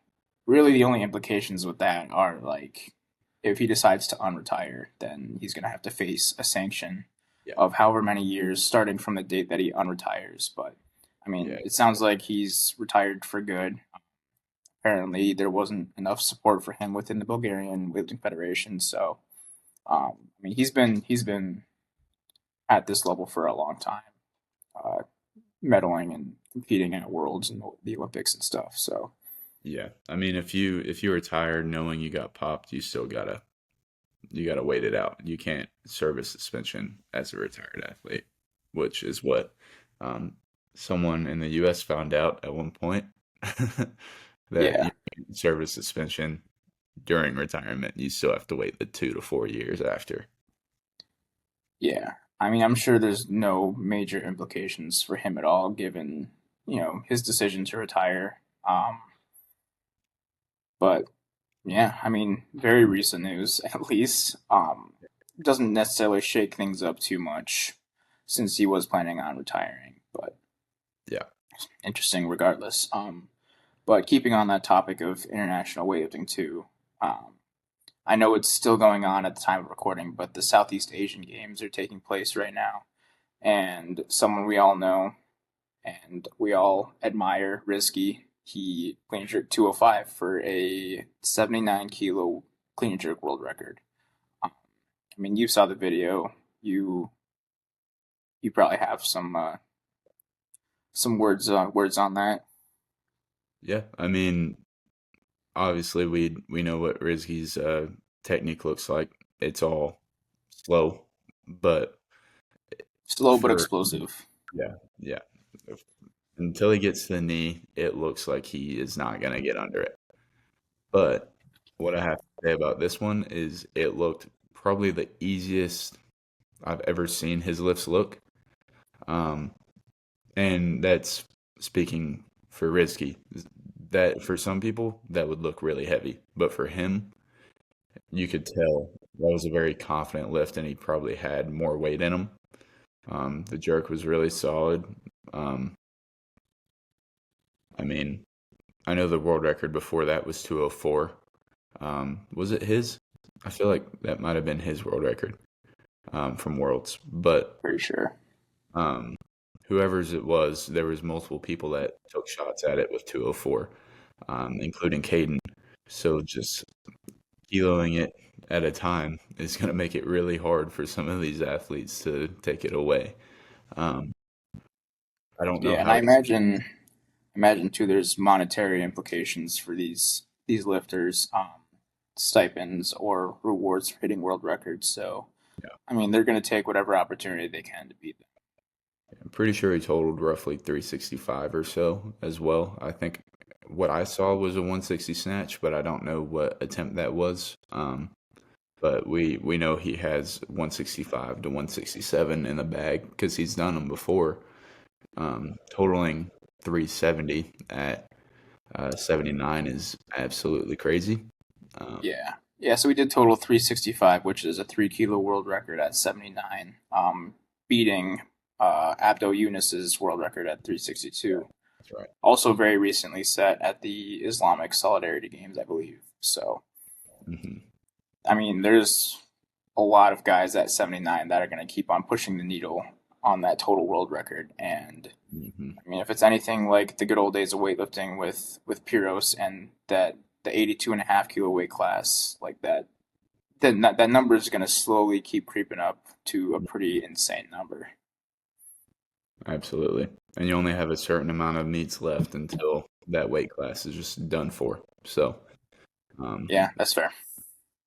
really, the only implications with that are like, if he decides to unretire, then he's going to have to face a sanction
Yeah.
of however many years, starting from the date that he unretires. But I mean,
Yeah.
it sounds like he's retired for good. Apparently, there wasn't enough support for him within the Bulgarian Weightlifting Federation. So, I mean, he's been at this level for a long time, uh, medaling and competing at Worlds and the Olympics and stuff. So,
Yeah. I mean, if you retire knowing you got popped, you gotta wait it out. You can't serve a suspension as a retired athlete, which is what um, someone in the U.S. found out at one point that you
yeah,
can serve a suspension during retirement. You still have to wait the 2 to 4 years after.
yeah. I mean, I'm sure there's no major implications for him at all, given his decision to retire. But yeah, I mean, very recent news at least. Doesn't necessarily shake things up too much since he was planning on retiring, but
Yeah.
interesting regardless. But keeping on that topic of international weightlifting too, um, I know it's still going on at the time of recording, but the Southeast Asian Games are taking place right now, and someone we all know and we all admire, Rizky. He clean and jerked 205 for a 79 kilo clean and jerk world record. I mean, you saw the video. You you probably have some words on that
Yeah. I mean, obviously we know what Rizky's technique looks like. It's all slow, but
slow but
for
explosive.
yeah, yeah. Until he gets to the knee, it looks like he is not gonna get under it. But what I have to say about this one is it looked probably the easiest I've ever seen his lifts look. Um, and that's speaking for Rizky. That for some people that would look really heavy, but for him, you could tell that was a very confident lift, and he probably had more weight in him. The jerk was really solid. Um, I mean, I know the world record before that was 204. Was it his? I feel like that might have been his world record from Worlds. But
Pretty sure.
um, whoever's it was, there was multiple people that took shots at it with 204, including Caden. So just kiloing it at a time is going to make it really hard for some of these athletes to take it away. Um, I don't know
Yeah, and
how
I
he.
imagine too. There's monetary implications for these lifters, stipends or rewards for hitting world records. So,
Yeah,
I mean, they're going to take whatever opportunity they can to beat them.
I'm pretty sure he totaled roughly 365 or so as well. I think what I saw was a 160 snatch, but I don't know what attempt that was. But we know he has 165 to 167 in the bag because he's done them before, totaling 370 at 79 is absolutely crazy. Um,
Yeah. Yeah, so we did total 365, which is a 3 kilo world record at 79, beating Abdo Yunus's world record at
yeah,
362.
that's right.
Also, very recently set at the Islamic Solidarity Games, I believe. So,
Hmm.
I mean, there's a lot of guys at 79 that are going to keep on pushing the needle on that total world record. And
Hmm.
I mean, if it's anything like the good old days of weightlifting with Piros and the 82.5 kilo weight class, like that, then that number is going to slowly keep creeping up to a pretty insane number.
Absolutely. And you only have a certain amount of meets left until that weight class is just done for. So, um,
Yeah, that's fair.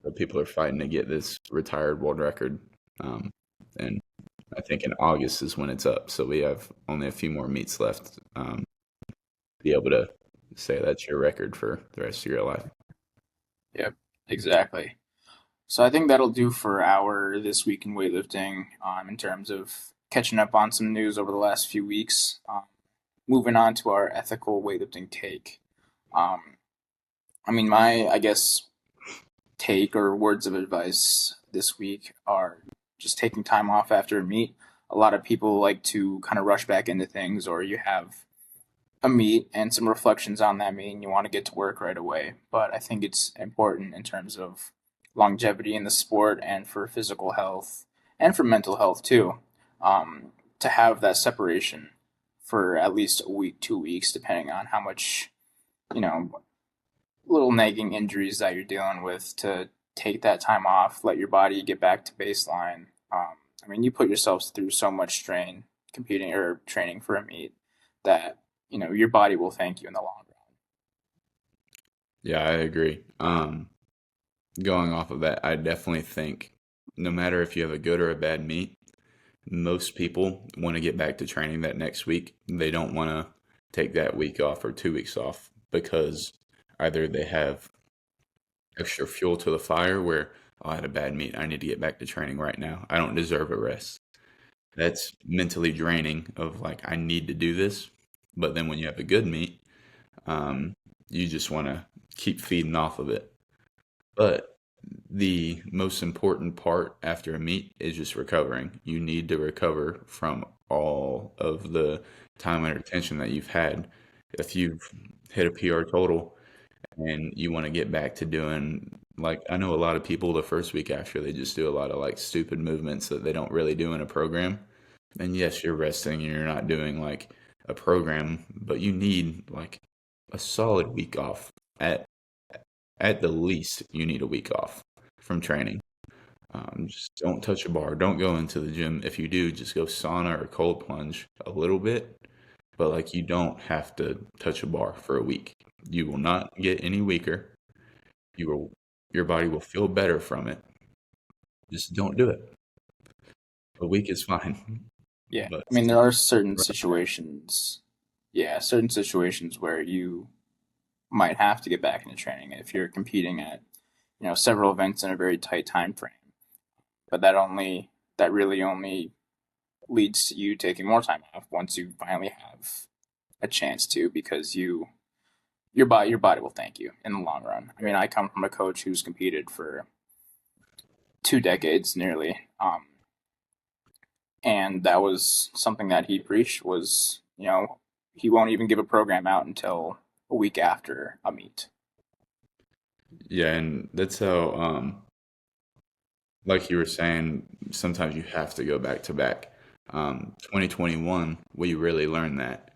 the people are fighting to get this retired world record. Um, and I think in August is when it's up. So we have only a few more meets left. Be able to say that's your record for the rest of your life.
Yep, exactly. So I think that'll do for our This Week in Weightlifting in terms of catching up on some news over the last few weeks. Moving on to our ethical weightlifting take. Um, I guess, take or words of advice this week are just taking time off after a meet. A lot of people like to kind of rush back into things, or you have a meet and some reflections on that meet and you want to get to work right away. But I think it's important in terms of longevity in the sport and for physical health and for mental health too, to have that separation for at least a week, 2 weeks, depending on how much, you know, little nagging injuries that you're dealing with, to take that time off, let your body get back to baseline. You put yourselves through so much strain competing or training for a meet that your body will thank you in the long run.
Yeah, I agree. Going off of that, I definitely think no matter if you have a good or a bad meet, most people want to get back to training that next week. They don't want to take that week off or 2 weeks off because either they have extra fuel to the fire where, oh, I had a bad meet. I need to get back to training right now. I don't deserve a rest. That's mentally draining of like, I need to do this. But then when you have a good meet, um, you just want to keep feeding off of it. But the most important part after a meet is just recovering. You need to recover from all of the time under tension that you've had. If you've hit a PR total and you want to get back to doing, like, I know a lot of people the first week after, they just do a lot of like stupid movements that they don't really do in a program. And yes, you're resting and you're not doing like a program, but you need like a solid week off. At the least, you need a week off from training. Just don't touch a bar. Don't go into the gym. If you do, just go sauna or cold plunge a little bit. But like you don't have to touch a bar for a week. You will not get any weaker. Your body will feel better from it. Just don't do it. A week is fine.
Yeah,
But
there are certain situations. Yeah, certain situations where you might have to get back into training if you're competing at several events in a very tight time frame. But that really only leads to you taking more time off once you finally have a chance to, because your body will thank you in the long run. I come from a coach who's competed for 2 decades nearly, and that was something that he preached was, he won't even give a program out until a week after a meet.
yeah, and that's how like you were saying, sometimes you have to go back to back. 2021, we really learned that.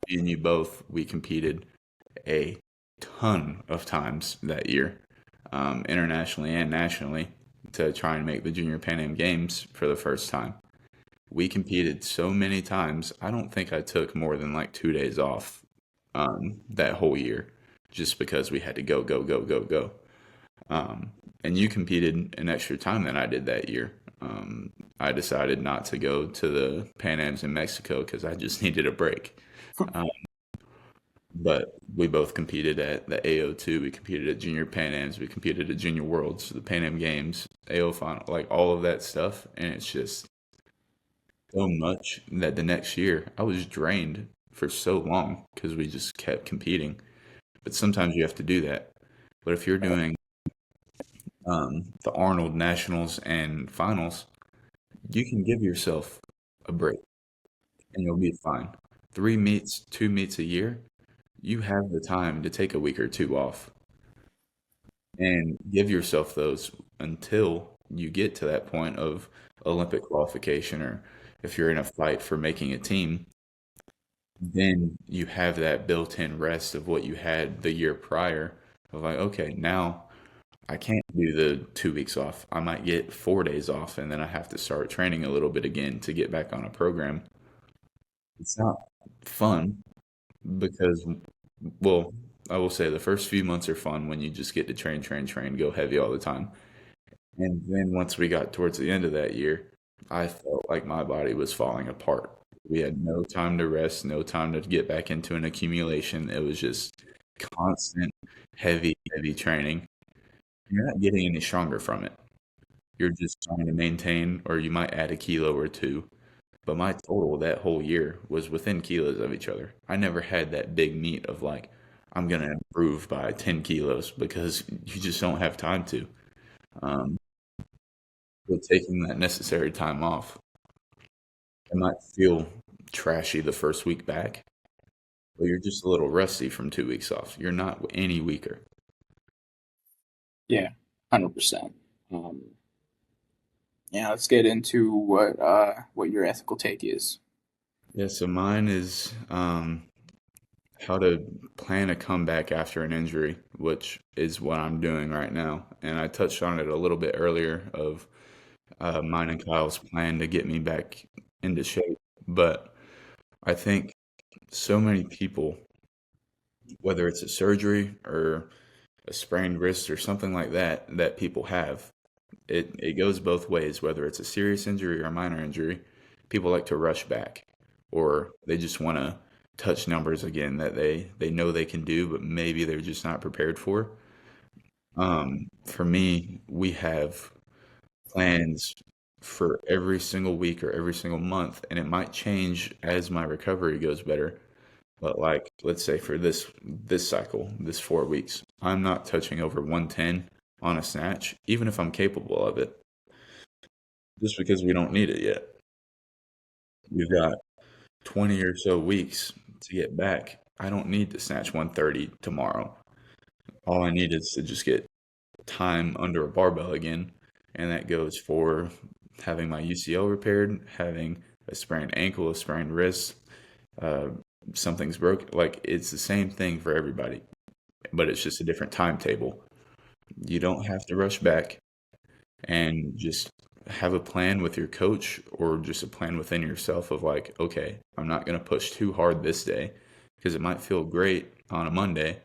Me and you both, we competed a ton of times that year, internationally and nationally, to try and make the Junior Pan Am Games for the first time. We competed so many times, I don't think I took more than like 2 days off that whole year just because we had to go, go, go, go, go. Um, and you competed an extra time than I did that year. I decided not to go to the Pan Ams in Mexico because I just needed a break. Um, but we both competed at the AO2. We competed at Junior Pan Ams. We competed at Junior Worlds, the Pan Am Games, AO Final, like all of that stuff. And it's just so much that the next year I was drained for so long because we just kept competing. But sometimes you have to do that. But if you're doing the Arnold Nationals and Finals, you can give yourself a break and you'll be fine. 3 meets, 2 meets a year, you have the time to take a week or two off and give yourself those until you get to that point of Olympic qualification, or if you're in a fight for making a team, then you have that built-in rest of what you had the year prior of like, okay, now I can't do the 2 weeks off. I might get 4 days off and then I have to start training a little bit again to get back on a program. It's not fun because, well, I will say the first few months are fun when you just get to train, train, train, go heavy all the time. And then once we got towards the end of that year, I felt like my body was falling apart. We had no time to rest, no time to get back into an accumulation. It was just constant, heavy, heavy training. You're not getting any stronger from it. You're just trying to maintain, or you might add a kilo or two. But my total that whole year was within kilos of each other. I never had that big meet of like, I'm gonna improve by 10 kilos because you just don't have time to. Um, but taking that necessary time off, it might feel trashy the first week back, but you're just a little rusty from 2 weeks off. You're not any weaker.
Yeah, 100%. Um, yeah, let's get into what your ethical take is.
Yeah, so mine is how to plan a comeback after an injury, which is what I'm doing right now. And I touched on it a little bit earlier of mine and Kyle's plan to get me back into shape. But I think so many people, whether it's a surgery or a sprained wrist or something like that, that people have, it goes both ways, whether it's a serious injury or a minor injury. People like to rush back, or they just want to touch numbers again that they know they can do, but maybe they're just not prepared for. For me, we have plans for every single week or every single month, and it might change as my recovery goes better. But like, let's say for this cycle, this 4 weeks, I'm not touching over 110 on a snatch, even if I'm capable of it, just because we don't need it yet. We've got 20 or so weeks to get back. I don't need to snatch 130 tomorrow. All I need is to just get time under a barbell again, and that goes for having my UCL repaired, having a sprained ankle, a sprained wrist, uh, something's broken. Like it's the same thing for everybody, but it's just a different timetable. You don't have to rush back and just have a plan with your coach or just a plan within yourself of like, okay, I'm not going to push too hard this day because it might feel great on a Monday.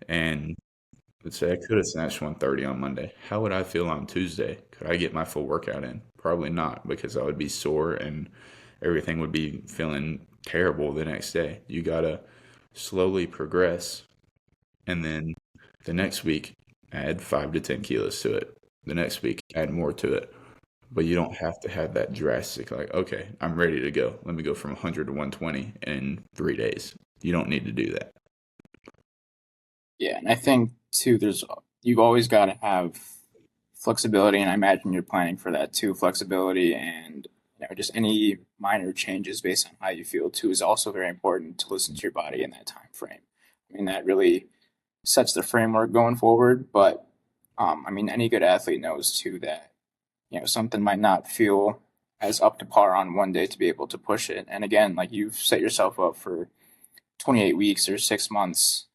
And let's say I could have snatched 130 on Monday. How would I feel on Tuesday? Could I get my full workout in? Probably not because I would be sore and everything would be feeling terrible the next day. You got to slowly progress and then the next week add 5 to 10 kilos to it. The next week add more to it. But you don't have to have that drastic, like, okay, I'm ready to go. Let me go from 100 to 120 in 3 days. You don't need to do that.
Yeah, and I think too, you've always got to have flexibility, and I imagine you're planning for that too. Flexibility and just any minor changes based on how you feel too is also very important to listen to your body in that time frame. I mean, that really sets the framework going forward. But I mean, any good athlete knows too that something might not feel as up to par on one day to be able to push it. And again, like you've set yourself up for 28 weeks or 6 months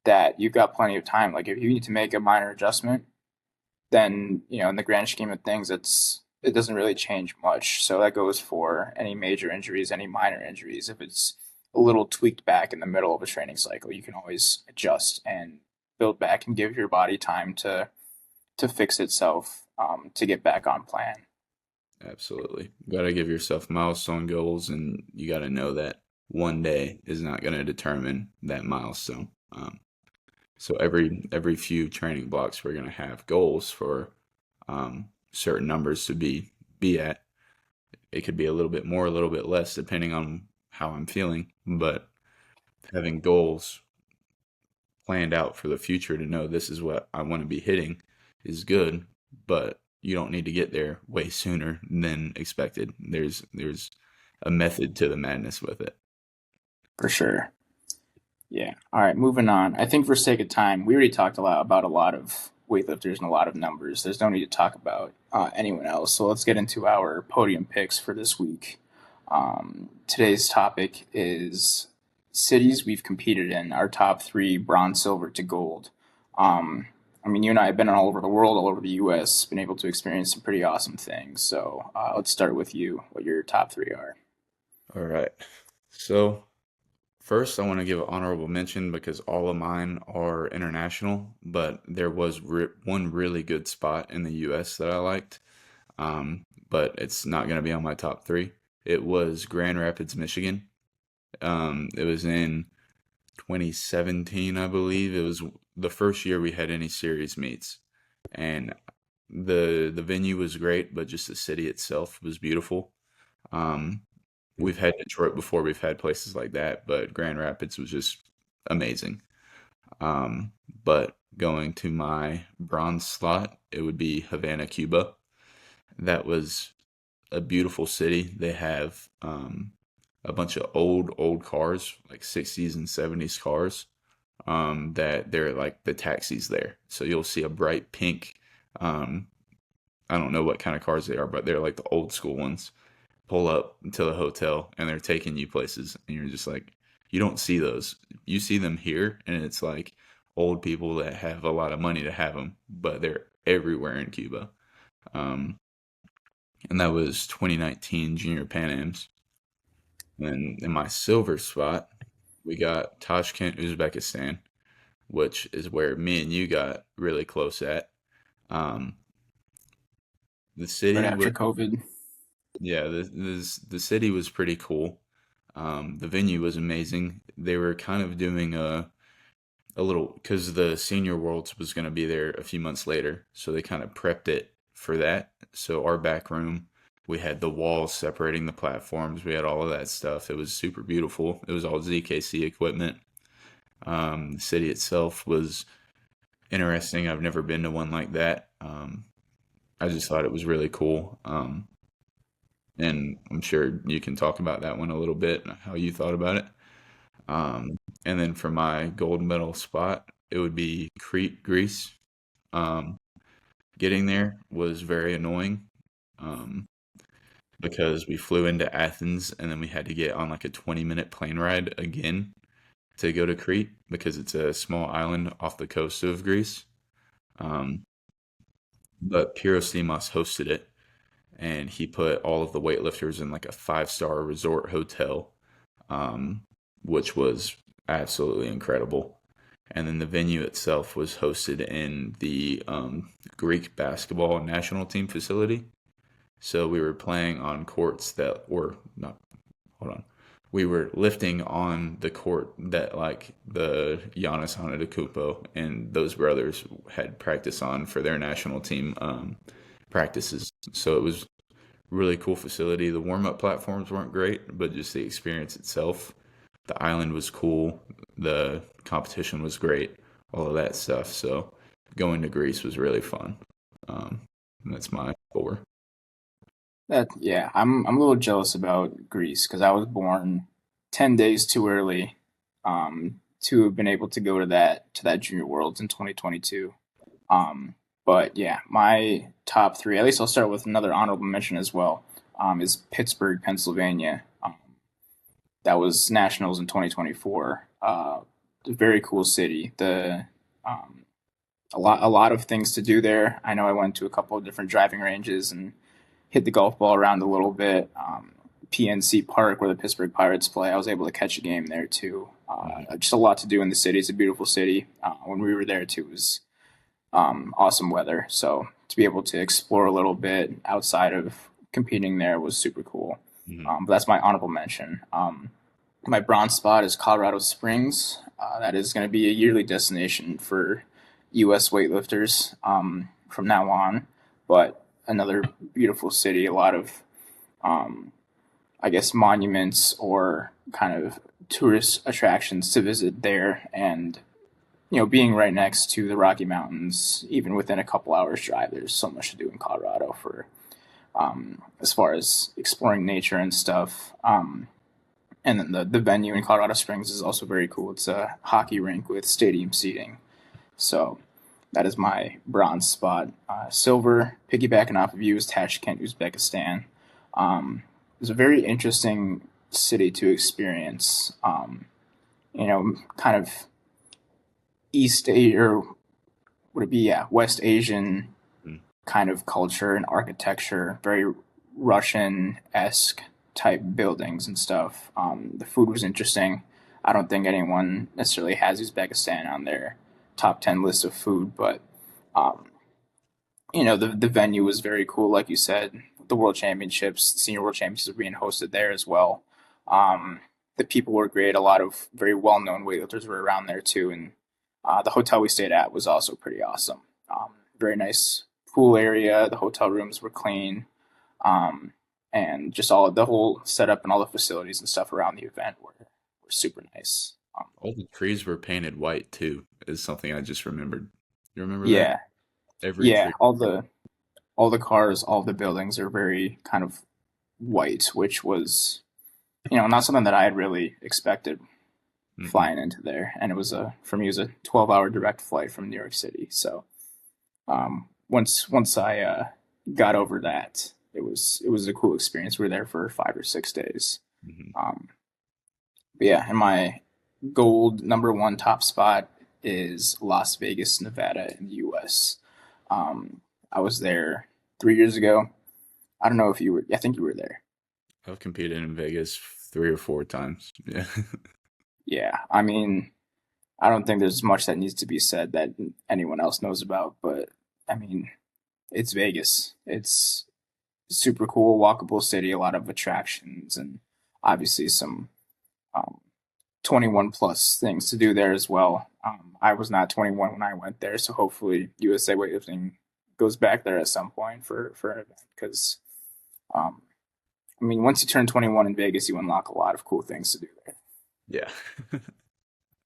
that you've got plenty of time. Like if you need to make a minor adjustment, then in the grand scheme of things, it doesn't really change much. So that goes for any major injuries, any minor injuries. If it's a little tweaked back in the middle of a training cycle, you can always adjust and build back and give your body time to fix itself, to get back on plan.
Absolutely. You got to give yourself milestone goals, and you got to know that one day is not going to determine that milestone. So every few training blocks, we're going to have goals for certain numbers to be at. It could be a little bit more, a little bit less, depending on how I'm feeling. But having goals planned out for the future to know this is what I want to be hitting is good, but you don't need to get there way sooner than expected. There's a method to the madness with it.
For sure. Yeah. All right, moving on. I think for sake of time, we already talked about a lot of weightlifters and a lot of numbers. There's no need to talk about anyone else. So let's get into our podium picks for this week. Today's topic is cities we've competed in, our top three, bronze, silver to gold. Um, I mean, you and I have been all over the world, all over the U.S., been able to experience some pretty awesome things. So let's start with you, what your top three are.
All right. So first, I want to give an honorable mention because all of mine are international, but there was one really good spot in the U.S. that I liked, but it's not going to be on my top three. It was Grand Rapids, Michigan. It was in 2017, I believe. It was the first year we had any series meets. and the venue was great, but just the city itself was beautiful. Um, we've had Detroit before, we've had places like that, but Grand Rapids was just amazing. Um, but going to my bronze slot, it would be Havana, Cuba. That was a beautiful city. They have a bunch of old cars, like 60s and 70s cars, that they're like the taxis there. So you'll see a bright pink, um, I don't know what kind of cars they are, but they're like the old school ones. Pull up to the hotel and they're taking you places, and you're just like, you don't see those. You see them here, and it's like old people that have a lot of money to have them, but they're everywhere in Cuba. Um, and that was 2019 Junior Pan Ams. And in my silver spot, we got Tashkent, Uzbekistan, which is where me and you got really close at. Um, the
Right
city
after
was,
COVID.
yeah, the city was pretty cool. The venue was amazing. They were kind of doing a little, because the Senior Worlds was going to be there a few months later, so they kind of prepped it for that. So our back room, we had the walls separating the platforms. We had all of that stuff. It was super beautiful. It was all ZKC equipment. The city itself was interesting. I've never been to one like that. I just thought it was really cool. And I'm sure you can talk about that one a little bit, how you thought about it. And then for my gold medal spot, it would be Crete, Greece. Um, getting there was very annoying, um, because we flew into Athens and then we had to get on like a 20-minute plane ride again to go to Crete because it's a small island off the coast of Greece. Um, but Pyros Dimos hosted it, and he put all of the weightlifters in like a five-star resort hotel, um, which was absolutely incredible. And then the venue itself was hosted in the Greek basketball national team facility. So we were playing on courts that were not, hold on. We were lifting on the court that like the Giannis Antetokounmpo and those brothers had practice on for their national team practices. So it was really cool facility. The warm up platforms weren't great, but just the experience itself. The island was cool. The competition was great. All of that stuff. So going to Greece was really fun. Um, and that's my four.
That yeah, I'm a little jealous about Greece because I was born 10 days too early to have been able to go to that Junior Worlds in 2022. Um, but yeah, my top three. At least I'll start with another honorable mention as well. Is Pittsburgh, Pennsylvania. That was nationals in 2024. A very cool city. The um, a lot of things to do there. I know I went to a couple of different driving ranges and hit the golf ball around a little bit. PNC Park, where the Pittsburgh Pirates play, I was able to catch a game there too.
Mhm.
Just a lot to do in the city. It's a beautiful city. When we were there too, it was awesome weather. So to be able to explore a little bit outside of competing there was super cool.
Mhm.
But that's my honorable mention. My bronze spot is Colorado Springs. That is going to be a yearly destination for U.S. weightlifters from now on. But another beautiful city, a lot of, um, I guess, monuments or kind of tourist attractions to visit there. And, being right next to the Rocky Mountains, even within a couple hours drive, there's so much to do in Colorado for as far as exploring nature and stuff. And then the venue in Colorado Springs is also very cool. It's a hockey rink with stadium seating. So that is my bronze spot. Silver, piggybacking off of you, is Tashkent, Uzbekistan. It's a very interesting city to experience. Kind of East Asia, or would it be, yeah, West Asian
Mhm.
kind of culture and architecture, very Russian esque type buildings and stuff. The food was interesting. I don't think anyone necessarily has Uzbekistan on their top 10 list of food, but um, the venue was very cool, like you said. The World Championships, the Senior World Championships are being hosted there as well. Um, the people were great. A lot of very well known weightlifters were around there too, and the hotel we stayed at was also pretty awesome. very nice pool area. The hotel rooms were clean, um, and just all the whole setup and all the facilities and stuff around the event were super nice.
All the trees were painted white too, is something I just remembered. You remember that?
Yeah,
Every
yeah.
tree.
All the cars, all the buildings are very kind of white, which was not something that I had really expected
Mm-mm.
flying into there. And it was for me it was a 12-hour direct flight from New York City. So once I got over that, it was a cool experience. We were there for 5 or 6 days.
Hmm.
Um, but yeah, and my gold number one top spot is Las Vegas, Nevada, in the U.S. I was there 3 years ago. I don't know if you were. I think you were there.
I've competed in Vegas 3 or 4 times. Yeah.
Yeah, I mean, I don't think there's much that needs to be said that anyone else knows about, but I mean, it's Vegas. It's super cool, walkable city, a lot of attractions, and obviously some um, 21 plus things to do there as well. I was not 21 when I went there, so hopefully USA Weightlifting goes back there at some point for an event because um, I mean, once you turn 21 in Vegas, you unlock a lot of cool things to do there.
Yeah.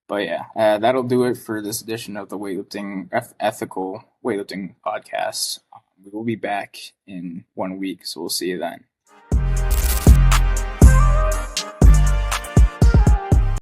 But yeah, that'll do it for this edition of the ethical weightlifting podcast. We will be back in one week, so we'll see you then.